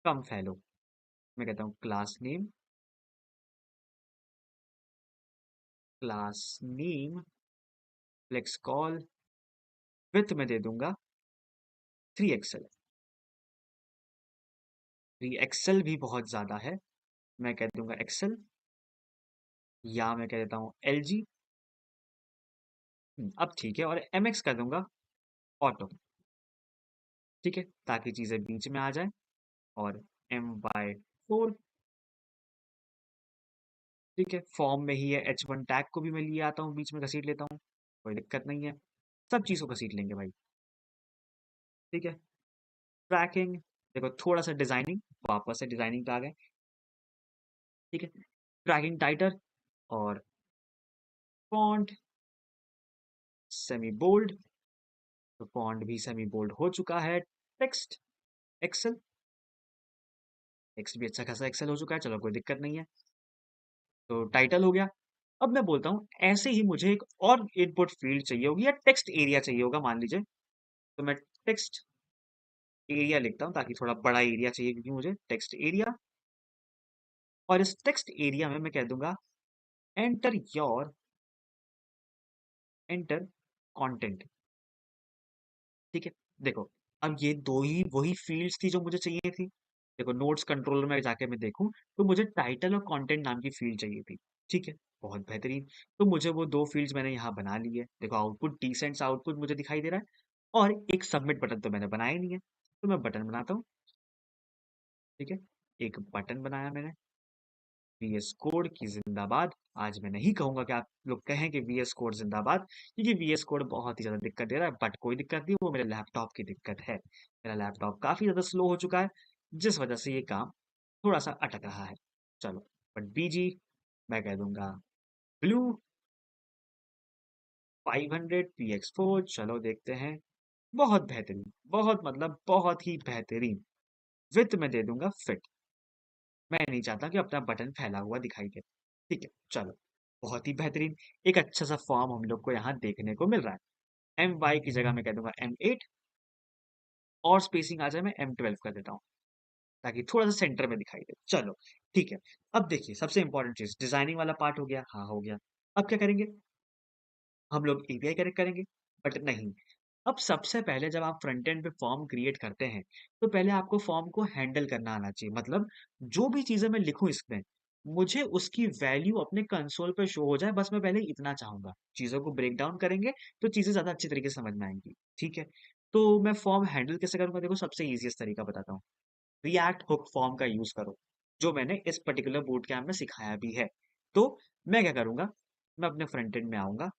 कम फैलो। मैं कहता हूँ class name, class name flex col with में दे दूंगा 3 एक्सएल। 3 एक्सएल भी बहुत ज्यादा है, मैं कह दूंगा एक्सेल, या मैं कह देता हूँ एलजी। अब ठीक है, और एमएक्स कर दूंगा ऑटो। ठीक है, ताकि चीजें बीच में आ जाए। और MY4। ठीक है, फॉर्म में ही है, H1 टैग को भी मैं लिए आता हूँ, बीच में घसीट लेता हूँ, कोई दिक्कत नहीं है, सब चीज़ को घसीट लेंगे भाई। ठीक है, ट्रैकिंग, देखो थोड़ा सा डिजाइनिंग, वापस से डिजाइनिंग पे आ गए। ठीक है, ट्रैकिंग टाइटल और फॉन्ट सेमी बोल्ड, तो फॉन्ट भी सेमी बोल्ड हो चुका है। टेक्स्ट एक्सेल, टेक्स्ट भी अच्छा खासा एक्सेल हो चुका है, चलो कोई दिक्कत नहीं है। तो टाइटल हो गया। अब मैं बोलता हूँ ऐसे ही मुझे एक और इनपुट फील्ड चाहिए होगी, या टेक्स्ट एरिया चाहिए होगा मान लीजिए। तो मैं टेक्स्ट एरिया लिखता हूँ ताकि थोड़ा बड़ा एरिया चाहिए, क्योंकि मुझे टेक्स्ट एरिया। और इस टेक्स्ट एरिया में मैं कह दूंगा एंटर योर, एंटर कंटेंट। ठीक है, देखो अब ये दो ही वही फील्ड्स थी जो मुझे चाहिए थी। देखो नोट्स कंट्रोलर में जाके मैं देखूं तो मुझे टाइटल और कंटेंट नाम की फील्ड चाहिए थी। ठीक है, बहुत बेहतरीन। तो मुझे वो दो फील्ड्स मैंने यहाँ बना ली है। देखो आउटपुट डिसेंट सा आउटपुट मुझे दिखाई दे रहा है, और एक सबमिट बटन तो मैंने बनाया ही नहीं है, तो मैं बटन बनाता हूँ। ठीक है, एक बटन बनाया मैंने। VS कोड की जिंदाबाद। आज मैं नहीं कहूंगा कि आप लोग कहें कि VS कोड जिंदाबाद, क्योंकि VS कोड बहुत ही ज्यादा दिक्कत दे रहा है, बट कोई दिक्कत नहीं, वो मेरे लैपटॉप की दिक्कत है। मेरा लैपटॉप काफी ज्यादा स्लो हो चुका है, जिस वजह से ये काम थोड़ा सा अटक रहा है। चलो, बट BG मैं कह दूंगा ब्लू 500 PX4। चलो देखते हैं। बहुत बेहतरीन, बहुत मतलब बहुत ही बेहतरीन। विथ में दे दूंगा फिट। मैं नहीं चाहता कि अपना बटन फैला हुआ दिखाई दे। ठीक है, चलो, बहुत ही बेहतरीन। एक अच्छा सा फॉर्म हम लोग को यहाँ देखने को मिल रहा है। MY की जगह मैं कह दूंगा M8, और स्पेसिंग आ जाए मैं M12 कर देता हूँ, ताकि थोड़ा सा सेंटर में दिखाई दे। चलो, ठीक है। अब देखिए, सबसे इंपॉर्टेंट चीज डिजाइनिंग वाला पार्ट हो गया। हाँ, हो गया। अब क्या करेंगे? हम लोग API कनेक्ट करेंगे, बट नहीं। अब सबसे पहले जब आप फ्रंट एंड पे फॉर्म क्रिएट करते हैं, तो पहले आपको फॉर्म को हैंडल करना आना चाहिए। मतलब जो भी चीजें मैं लिखूं इसमें, मुझे उसकी वैल्यू अपने कंसोल पे शो हो जाए, बस मैं पहले इतना चाहूंगा। चीजों को ब्रेक डाउन करेंगे तो चीजें ज्यादा अच्छी तरीके से समझ में आएंगी। ठीक है, तो मैं फॉर्म हैंडल कैसे करूंगा? देखो, सबसे ईजिएस्ट तरीका बताता हूँ। रिएक्ट हुक फॉर्म का यूज करो, जो मैंने इस पर्टिकुलर बूट कैम्प में सिखाया भी है। तो मैं क्या करूंगा? मैं अपने फ्रंट एंड में आऊंगा,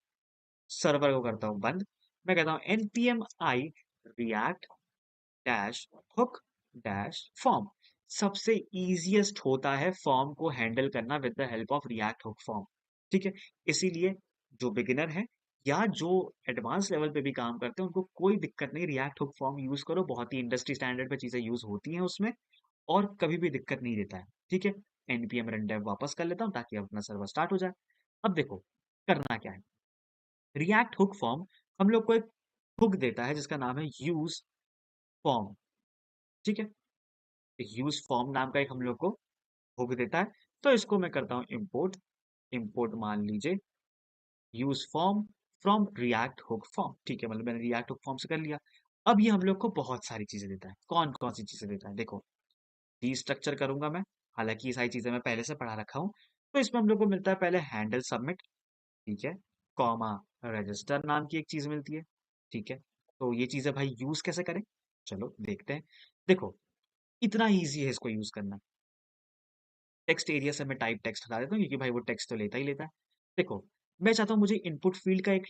सर्वर को करता हूँ बंद। मैं कहता हूँ npm i react dash hook dash form. सबसे इजीएस्ट होता है फॉर्म को हैंडल करना with the help of react hook form. ठीक है, इसीलिए जो बिगिनर है या जो एडवांस लेवल पे भी काम करते हैं, उनको कोई दिक्कत नहीं, रिएक्ट हुक फॉर्म यूज करो। बहुत ही इंडस्ट्री स्टैंडर्ड पे चीजें यूज होती हैं उसमें, और कभी भी दिक्कत नहीं देता है। ठीक है, npm run dev वापस कर लेता हूँ ताकि अपना सर्वर स्टार्ट हो जाए। अब देखो, करना क्या है। रिएक्ट हुक फॉर्म हम लोग को एक हुक देता है जिसका नाम है यूज फॉर्म। ठीक है, यूज फॉर्म नाम का एक हम लोग को हुक देता है। तो इसको मैं करता हूँ इंपोर्ट। इंपोर्ट मान लीजिए use form from react hook form. ठीक है, मतलब मैंने रिएक्ट हुक फॉर्म से कर लिया। अब ये हम लोग को बहुत सारी चीजें देता है। कौन कौन सी चीजें देता है? देखो, डी स्ट्रक्चर करूंगा मैं, हालांकि ये सारी चीजें मैं पहले से पढ़ा रखा हूँ। तो इसमें हम लोग को मिलता है पहले हैंडल सबमिट। ठीक है, कॉमा रजिस्टर नाम की एक चीज मिलती है। ठीक है, तो ये चीजें भाई यूज कैसे करें? चलो देखते हैं। देखो, इतना ईजी है इसको यूज करना। टेक्स्ट एरिया से मैं टाइप टेक्स्ट हटा देता हूँ, क्योंकि भाई वो टेक्स्ट तो लेता ही लेता है। देखो, मैं चाहता हूँ मुझे इनपुट फील्ड का एक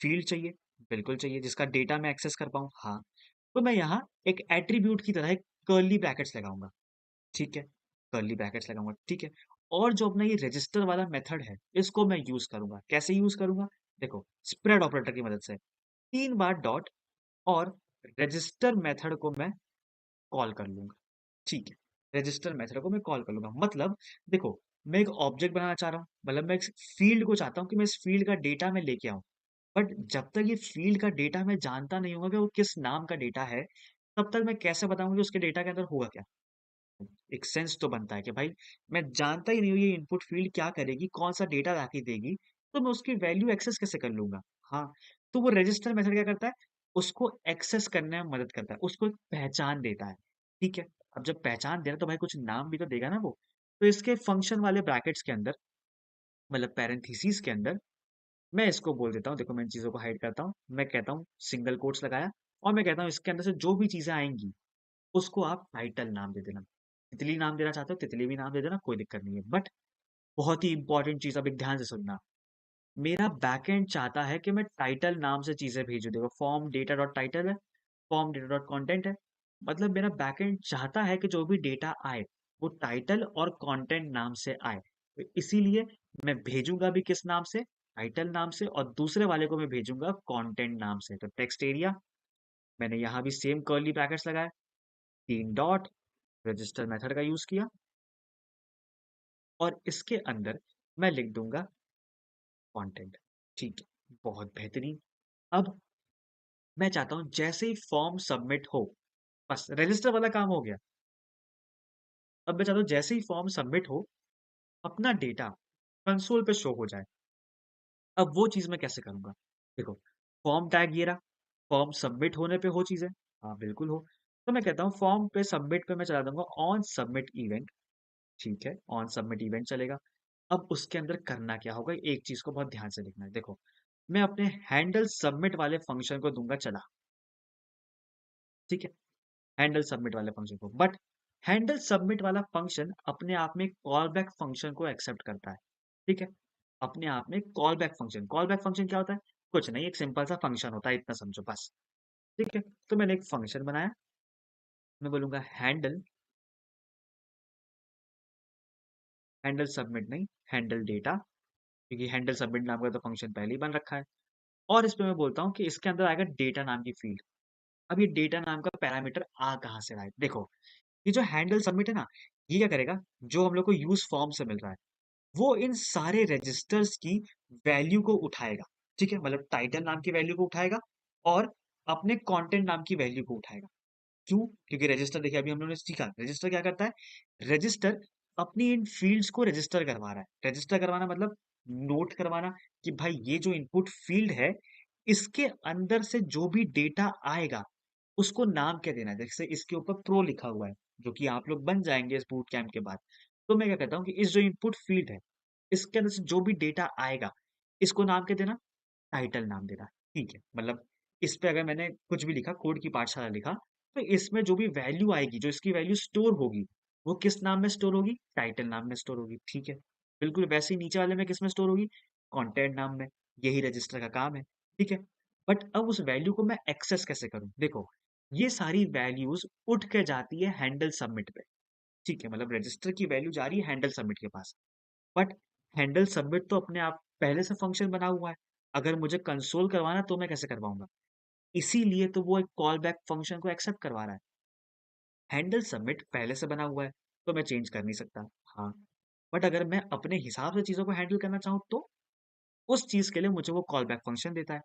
फील्ड चाहिए, बिल्कुल चाहिए, जिसका डेटा मैं एक्सेस कर पाऊँ। हाँ, तो मैं यहाँ एक एट्रीब्यूट की तरह एक कर्ली ब्रैकेट्स लगाऊंगा। ठीक है, कर्ली ब्रैकेट्स लगाऊंगा। ठीक है, और जो अपना ये रजिस्टर वाला मेथड है, इसको मैं यूज करूंगा। कैसे यूज करूंगा? देखो, स्प्रेड ऑपरेटर की मदद से 3 बार डॉट, और रजिस्टर मेथड को मैं कॉल कर लूंगा। ठीक है, रजिस्टर मेथड को मैं कॉल कर लूंगा। मतलब देखो, मैं एक ऑब्जेक्ट बनाना चाह रहा हूँ, मतलब मैं एक फील्ड को चाहता हूँ कि मैं इस फील्ड का डेटा मैं लेके आऊँ। बट जब तक ये फील्ड का डेटा मैं जानता नहीं होगा कि वो किस नाम का डेटा है, तब तक मैं कैसे बताऊंगा कि उसके डेटा के अंदर होगा क्या? एक सेंस तो बनता है कि भाई, मैं जानता ही नहीं हूँ ये इनपुट फील्ड क्या करेगी, कौन सा डेटा लाके देगी, तो मैं उसकी वैल्यू एक्सेस कैसे कर लूंगा? हाँ, तो वो रजिस्टर मेथड क्या करता है? उसको एक्सेस करने में मदद करता है, उसको एक पहचान देता है। ठीक है, अब जब पहचान दे रहा है, तो भाई कुछ नाम भी तो देगा ना वो। तो इसके फंक्शन वाले ब्रैकेट्स के अंदर, मतलब पैरेंथेसिस के अंदर, मैं इसको बोल देता हूँ। देखो, मैं इन चीजों को हाइड करता हूँ। मैं कहता हूँ सिंगल कोट्स लगाया, और मैं कहता हूँ इसके अंदर से जो भी चीजें आएंगी, उसको आप टाइटल नाम दे देना। तितली नाम देना चाहते हो, तितली भी नाम दे देना, कोई दिक्कत नहीं है। बट बहुत ही इंपॉर्टेंट चीज, अब एक ध्यान से सुनना। मेरा बैकएंड चाहता है कि मैं टाइटल नाम से चीजें भेजूं। देखो, फॉर्म डेटा डॉट टाइटल है, फॉर्म डेटा डॉट कॉन्टेंट है। मतलब मेरा बैकएंड चाहता है कि जो भी डेटा आए, वो टाइटल और कंटेंट नाम से आए। तो इसीलिए मैं भेजूंगा भी किस नाम से? टाइटल नाम से, और दूसरे वाले को मैं भेजूंगा कंटेंट नाम से। तो टेक्स्ट एरिया, मैंने यहाँ भी सेम कर्ली ब्रैकेट्स लगाए, 3 डॉट, रजिस्टर मेथड का यूज किया, और इसके अंदर मैं लिख दूंगा कंटेंट। ठीक है, बहुत बेहतरीन। अब मैं चाहता हूं जैसे ही फॉर्म सबमिट हो, बस रजिस्टर वाला काम हो गया। अब मैं चाहता हूं जैसे ही फॉर्म सबमिट हो, अपना डेटा कंसोल पे शो हो जाए। अब वो चीज मैं कैसे करूंगा? देखो, फॉर्म टैग ये रहा, फॉर्म सबमिट होने पे हो चीजें। हाँ, बिल्कुल हो। तो मैं कहता हूँ फॉर्म पे सबमिट पे मैं चला दूंगा ऑन सबमिट इवेंट। ठीक है, ऑन सबमिट इवेंट चलेगा। अब उसके अंदर करना क्या होगा, एक चीज को बहुत ध्यान से देखना है। देखो, मैं अपने हैंडल सबमिट वाले फंक्शन को दूंगा चला। ठीक है, हैंडल सबमिट वाले फंक्शन को, बट हैंडल सबमिट वाला फंक्शन अपने आप में कॉल बैक फंक्शन को एक्सेप्ट करता है। ठीक है? अपने आप में कॉल बैक फंक्शन क्या होता है? कुछ नहीं, एक सिंपल सा फंक्शन होता है, इतना समझो बस। ठीक है? तो मैंने एक फंक्शन बनाया, मैं बोलूँगा हैंडल सबमिट नहीं, हैंडल डेटा, क्योंकि हैंडल सबमिट नाम का तो फंक्शन पहले ही बन रखा है। और इस पे मैं बोलता हूँ कि इसके अंदर आएगा डेटा नाम की फील्ड। अब ये डेटा नाम का पैरामीटर आ कहाँ से रहा है? देखो, ये जो हैंडल सबमिट है ना, ये क्या करेगा? जो हम लोग को यूज़ फॉर्म से मिल रहा है, वो इन सारे रजिस्टर्स की वैल्यू को उठाएगा। ठीक है? मतलब टाइटल नाम की वैल्यू को उठाएगा और अपने कंटेंट नाम की वैल्यू को उठाएगा। क्यों? क्योंकि रजिस्टर देखिए अभी हम लोगों ने सीखा, रजिस्टर क्या करता है? रजिस्टर अपनी इन फील्ड्स को रजिस्टर करवा रहा है। रजिस्टर करवाना मतलब नोट करवाना कि भाई ये जो इनपुट फील्ड है, इसके अंदर से जो भी डेटा आएगा, उसको नाम क्या देना है? जैसे इसके ऊपर प्रो लिखा हुआ है, जो कि आप लोग बन जाएँगे इस बूट कैंप के बाद। तो मैं क्या कहता हूँ कि इस जो इनपुट फील्ड है, इसके अंदर से जो भी डेटा आएगा, इसको नाम क्या देना? टाइटल नाम देना। ठीक है, मतलब इस पे अगर मैंने कुछ भी लिखा, कोड की पाठशाला लिखा, तो इसमें जो भी वैल्यू आएगी, जो इसकी वैल्यू स्टोर होगी, वो किस नाम में स्टोर होगी? टाइटल नाम में स्टोर होगी। ठीक है, बिल्कुल वैसे ही नीचे वाले में किस में स्टोर होगी? कंटेंट नाम में। यही रजिस्टर का काम है। ठीक है, बट अब उस वैल्यू को मैं एक्सेस कैसे करूँ? देखो, ये सारी वैल्यूज उठ के जाती है हैंडल सबमिट पे। ठीक है, मतलब रजिस्टर की वैल्यू जा रही है हैंडल सबमिट के पास। बट हैंडल सबमिट तो अपने आप पहले से फंक्शन बना हुआ है। अगर मुझे कंसोल करवाना है तो मैं कैसे करवाऊँगा? इसीलिए तो वो एक कॉल बैक फंक्शन को एक्सेप्ट करवा रहा है। हैंडल सबमिट पहले से बना हुआ है, तो मैं चेंज कर नहीं सकता। हाँ, बट अगर मैं अपने हिसाब से चीज़ों को हैंडल करना चाहूँ तो? उस चीज़ के लिए मुझे वो कॉल बैक फंक्शन देता है।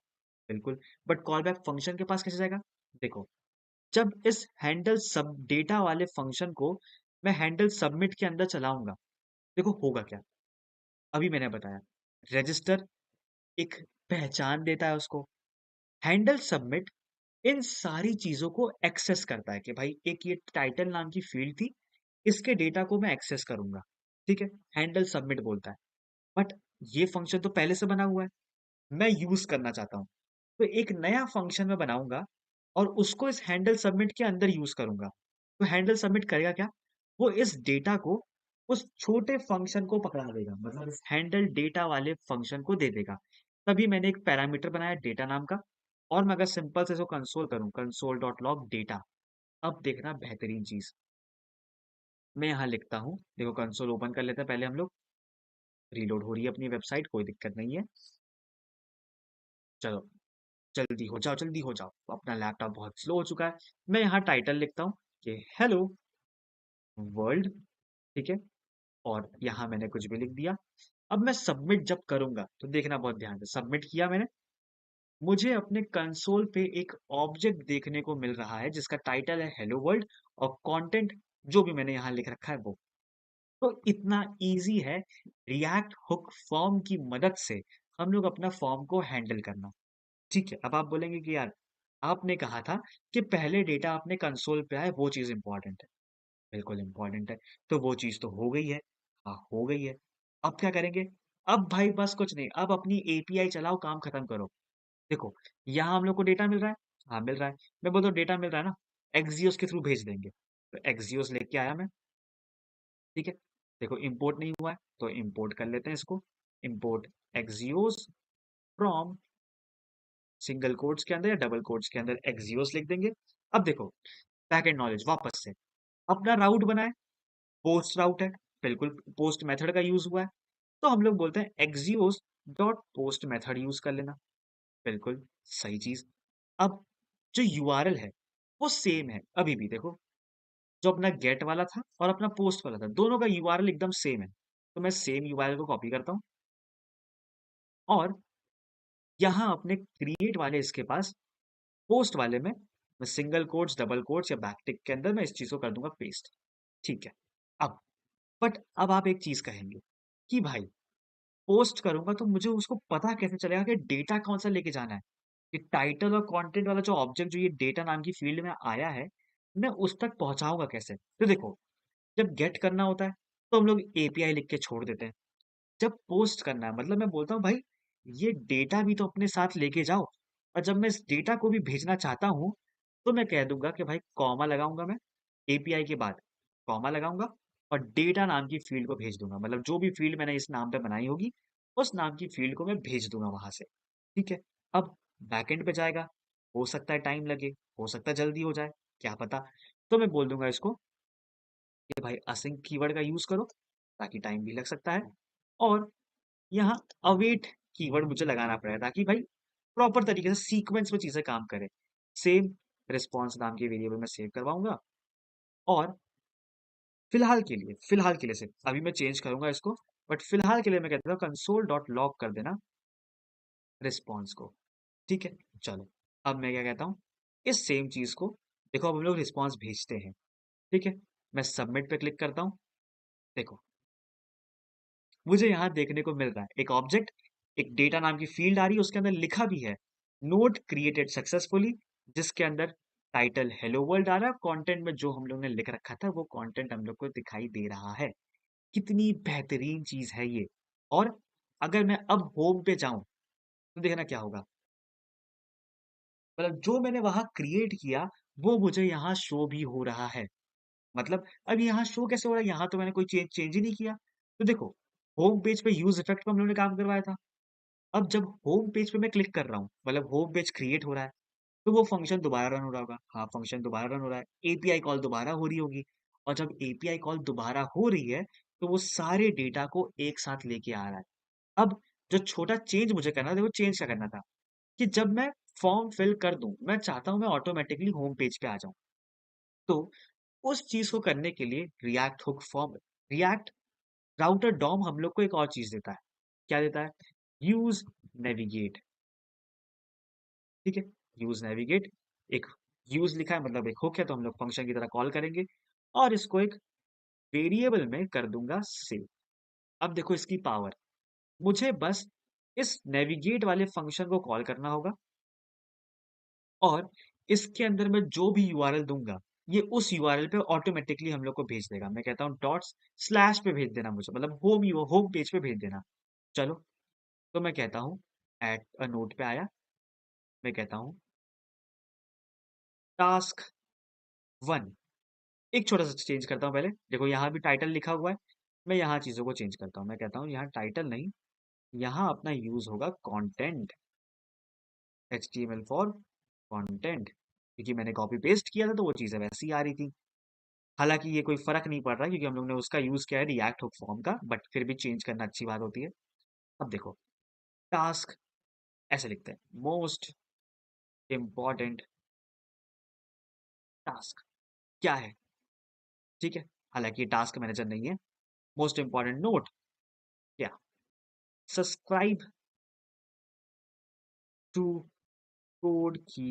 बिल्कुल, बट कॉल बैक फंक्शन के पास कैसे जाएगा? देखो, जब इस हैंडल सब डेटा वाले फंक्शन को मैं हैंडल सबमिट के अंदर चलाऊँगा, देखो होगा क्या? अभी मैंने बताया, रजिस्टर एक पहचान देता है उसको। हैंडल सबमिट इन सारी चीज़ों को एक्सेस करता है कि भाई एक ये टाइटल नाम की फ़ील्ड थी, इसके डेटा को मैं एक्सेस करूँगा, ठीक है? हैंडल सबमिट बोलता है। बट ये फ़ंक्शन तो पहले से बना हुआ है, मैं यूज़ करना चाहता हूँ। तो एक नया फ़ंक्शन मैं बनाऊँगा और उसको इस हैंडल सबमिट के अंदर यूज़ करूँगा। तो हैंडल सबमिट करेगा क्या? वो इस डेटा को उस छोटे फ़ंक्शन को पकड़ा देगा, मतलब इस हैंडल डेटा वाले फ़ंक्शन को दे देगा। तभी मैंने एक पैरामीटर बनाया डेटा नाम का और मैं अगर सिंपल से इसको कंसोल करूँ, console.log डेटा, अब देखना बेहतरीन चीज़। मैं यहाँ लिखता हूँ, देखो कंसोल ओपन कर लेते हैं पहले हम लोग, रीलोड हो रही है अपनी वेबसाइट, कोई दिक्कत नहीं है। चलो, जल्दी हो जाओ, अपना लैपटॉप बहुत स्लो हो चुका है। मैं यहाँ टाइटल लिखता हूँ कि हेलो वर्ल्ड, ठीक है? और यहाँ मैंने कुछ भी लिख दिया। अब मैं सबमिट जब करूँगा, तो देखना बहुत ध्यान से, सबमिट किया मैंने, मुझे अपने कंसोल पे एक ऑब्जेक्ट देखने को मिल रहा है जिसका टाइटल है हेलो वर्ल्ड और कंटेंट जो भी मैंने यहाँ लिख रखा है वो। तो इतना ईज़ी है रिएक्ट हुक फॉर्म की मदद से हम लोग अपना फॉर्म को हैंडल करना। ठीक है, अब आप बोलेंगे कि यार आपने कहा था कि पहले डेटा अपने कंसोल पे आए वो चीज़ इम्पोर्टेंट है। बिल्कुल इम्पोर्टेंट है। तो वो चीज़ तो हो गई है। हाँ, हो गई है। अब क्या करेंगे? अब भाई बस कुछ नहीं, अब अपनी एपीआई चलाओ, काम खत्म करो। देखो, यहाँ हम लोग को डेटा मिल रहा है। हाँ, मिल रहा है। मैं बोलता हूँ डेटा मिल रहा है ना, एक्सियोस के थ्रू भेज देंगे। तो एक्सियोस लेके आया मैं, ठीक है? देखो इम्पोर्ट नहीं हुआ है, तो इम्पोर्ट कर लेते हैं इसको। Import Axios from single quotes के अंदर या डबल कोट्स के अंदर एक्सियोस लिख देंगे। अब देखो, बैकएंड नॉलेज वापस से। अपना राउट बना है, पोस्ट राउट है, बिल्कुल पोस्ट मेथड का यूज़ हुआ है। तो हम लोग बोलते हैं Axios dot post method use कर लेना। बिल्कुल सही चीज़। अब जो यूआरएल है, वो सेम है अभी भी देखो, जो अपना गेट वाला था और अपना पोस्ट वाला था, दोनों का यूआरएल एकदम सेम है। तो मैं सेम यूआरएल को कॉपी करता हूँ और यहाँ अपने क्रिएट वाले इसके पास पोस्ट वाले में मैं सिंगल कोट्स, डबल कोट्स या बैकटिक के अंदर मैं इस चीज़ को कर दूँगा पेस्ट। ठीक है। अब बट अब आप एक चीज़ कहेंगे कि भाई पोस्ट करूँगा तो मुझे उसको पता कैसे चलेगा कि डेटा कौन-सा लेके जाना है? कि टाइटल और कंटेंट वाला जो ऑब्जेक्ट जो ये डेटा नाम की फ़ील्ड में आया है, मैं उस तक पहुँचाऊँगा कैसे? तो देखो, जब गेट करना होता है, तो हम लोग एपीआई लिख के छोड़ देते हैं। जब पोस्ट करना है मतलब मैं बोलता हूँ भाई ये डेटा भी तो अपने साथ लेके जाओ और जब मैं इस डेटा को भी भेजना चाहता हूँ तो मैं कह दूंगा कि भाई कॉमा लगाऊंगा मैं एपीआई के बाद कॉमा लगाऊँगा और डेटा नाम की फ़ील्ड को भेज दूँगा। मतलब जो भी फ़ील्ड मैंने इस नाम पे बनाई होगी, उस नाम की फ़ील्ड को मैं भेज दूँगा वहाँ से, ठीक है? अब बैकएंड पे जाएगा, हो सकता है टाइम लगे, हो सकता है जल्दी हो जाए, क्या पता? तो मैं बोल दूँगा इसको कि भाई असिंक कीवर्ड का यूज़ करो, ताकि टाइम भी लग सकता है और यहाँ अवेट कीवर्ड मुझे लगाना पड़ेगा ताकि भाई प्रॉपर तरीके से सीक्वेंस में चीज़ें काम करें। सेम रिस्पॉन्स नाम के वेरिएबल में सेव करवाऊँगा और फिलहाल के लिए सिर्फ अभी मैं चेंज करूँगा इसको, बट फिलहाल के लिए मैं कहता हूँ कंसोल डॉट लॉग कर देना रिस्पॉन्स को, ठीक है? चलो, अब मैं क्या कहता हूँ, इस सेम चीज़ को देखो अब हम लोग रिस्पॉन्स भेजते हैं, ठीक है? मैं सबमिट पे क्लिक करता हूँ, देखो मुझे यहाँ देखने को मिल रहा है एक ऑब्जेक्ट, एक डेटा नाम की फील्ड आ रही है, उसके अंदर लिखा भी है नोट क्रिएटेड सक्सेसफुली, जिसके अंदर टाइटल हेलो वर्ल्ड आ रहा है, कंटेंट में जो हम लोग ने लिख रखा था वो कंटेंट हम लोग को दिखाई दे रहा है। कितनी बेहतरीन चीज है ये। और अगर मैं अब होम पे जाऊं तो देखना क्या होगा, मतलब जो मैंने वहां क्रिएट किया वो मुझे यहाँ शो भी हो रहा है। मतलब अब यहाँ शो कैसे हो रहा है, यहाँ तो मैंने कोई चेंज चेंज ही नहीं किया। तो देखो होम पेज पे यूज इफेक्ट पे हम लोगों ने काम करवाया था। अब जब होम पेज पे मैं क्लिक कर रहा हूँ, मतलब होम पेज क्रिएट हो रहा है, तो वो फंक्शन दोबारा रन हो रहा होगा। हाँ, फंक्शन दोबारा रन हो रहा है, एपीआई कॉल दोबारा हो रही होगी। और जब एपीआई कॉल दोबारा हो रही है तो वो सारे डेटा को एक साथ लेके आ रहा है। अब जो छोटा चेंज मुझे करना था, देखो चेंज क्या करना था कि जब मैं फॉर्म फिल कर दूं, मैं चाहता हूं मैं ऑटोमेटिकली होम पेज पे आ जाऊं। तो उस चीज को करने के लिए React hook form, React router DOM हम लोग को एक और चीज देता है। क्या देता है? यूज नेविगेट, ठीक है? यूज नेविगेट, एक यूज लिखा है मतलब एक हुक है, तो हम लोग फंक्शन की तरह कॉल करेंगे और इसको एक वेरिएबल में कर दूंगा सेव। अब देखो इसकी पावर, मुझे बस इस नेविगेट वाले फंक्शन को कॉल करना होगा और इसके अंदर मैं जो भी यूआरएल दूंगा ये उस यूआरएल पे ऑटोमेटिकली हम लोग को भेज देगा। मैं कहता हूँ डॉट्स स्लैश पे भेज देना मुझे, मतलब होम पेज पे भेज देना। चलो, तो मैं कहता हूँ एट अ नोट पे आया, मैं कहता हूँ टास्क वन, एक छोटा सा चेंज करता हूँ पहले। देखो यहाँ भी टाइटल लिखा हुआ है, मैं यहाँ चीजों को चेंज करता हूँ। मैं कहता हूँ यहाँ टाइटल नहीं, यहाँ अपना यूज होगा कंटेंट, HTML फॉर कंटेंट, क्योंकि मैंने कॉपी पेस्ट किया था तो वो चीजें वैसी आ रही थी। हालांकि ये कोई फर्क नहीं पड़ रहा क्योंकि हम लोग ने उसका यूज किया है रिएक्ट हुक फॉर्म का, बट फिर भी चेंज करना अच्छी बात होती है। अब देखो टास्क ऐसे लिखते हैं, मोस्ट इम्पॉर्टेंट टास्क क्या है, ठीक है? हालांकि ये टास्क मैनेजर नहीं है। मोस्ट इम्पॉर्टेंट नोट क्या, सब्सक्राइब टू कोड की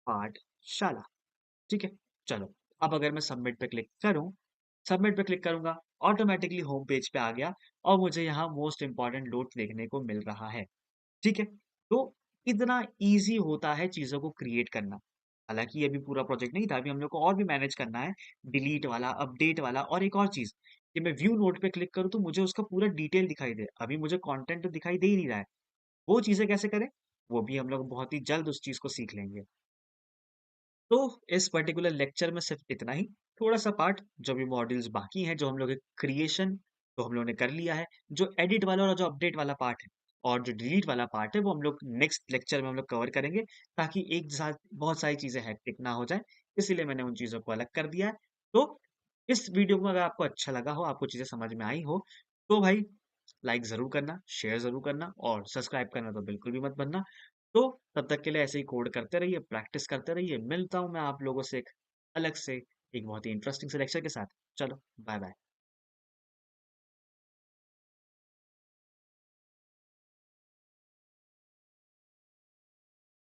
पाठशाला, ठीक है? चलो, अब अगर मैं सबमिट पे क्लिक करूं, सबमिट पे क्लिक करूंगा, ऑटोमेटिकली होम पेज पे आ गया और मुझे यहाँ मोस्ट इंपॉर्टेंट नोट देखने को मिल रहा है, ठीक है? तो इतना ईज़ी होता है चीज़ों को क्रिएट करना। हालाँकि ये भी पूरा प्रोजेक्ट नहीं था, अभी हम लोग को और भी मैनेज करना है, डिलीट वाला, अपडेट वाला और एक और चीज़ कि मैं व्यू नोट पे क्लिक करूँ तो मुझे उसका पूरा डिटेल दिखाई दे। अभी मुझे कंटेंट तो दिखाई दे ही नहीं रहा है। वो चीज़ें कैसे करें? वो भी हम लोग बहुत ही जल्द उस चीज़ को सीख लेंगे। तो इस पर्टिकुलर लेक्चर में सिर्फ इतना ही। थोड़ा-सा पार्ट जो भी मॉड्यूल्स बाकी हैं, जो हम लोग क्रिएशन तो हम लोगों ने कर लिया है। जो एडिट वाला और जो अपडेट वाला पार्ट है और जो डिलीट वाला पार्ट है, वो हम लोग नेक्स्ट लेक्चर में हम लोग कवर करेंगे, ताकि एक साथ बहुत सारी चीज़ें हेक्टिक ना हो जाए। इसीलिए मैंने उन चीज़ों को अलग कर दिया है। तो इस वीडियो को अगर आपको अच्छा लगा हो, आपको चीज़ें समझ में आई हो, तो भाई लाइक ज़रूर करना, शेयर ज़रूर करना और सब्सक्राइब करना तो बिल्कुल भी मत भूलना। तो तब तक के लिए ऐसे ही कोड करते रहिए, प्रैक्टिस करते रहिए। मिलता हूँ मैं आप लोगों से एक अलग से एक बहुत ही इंटरेस्टिंग से लेक्चर के साथ। चलो, बाय बाय।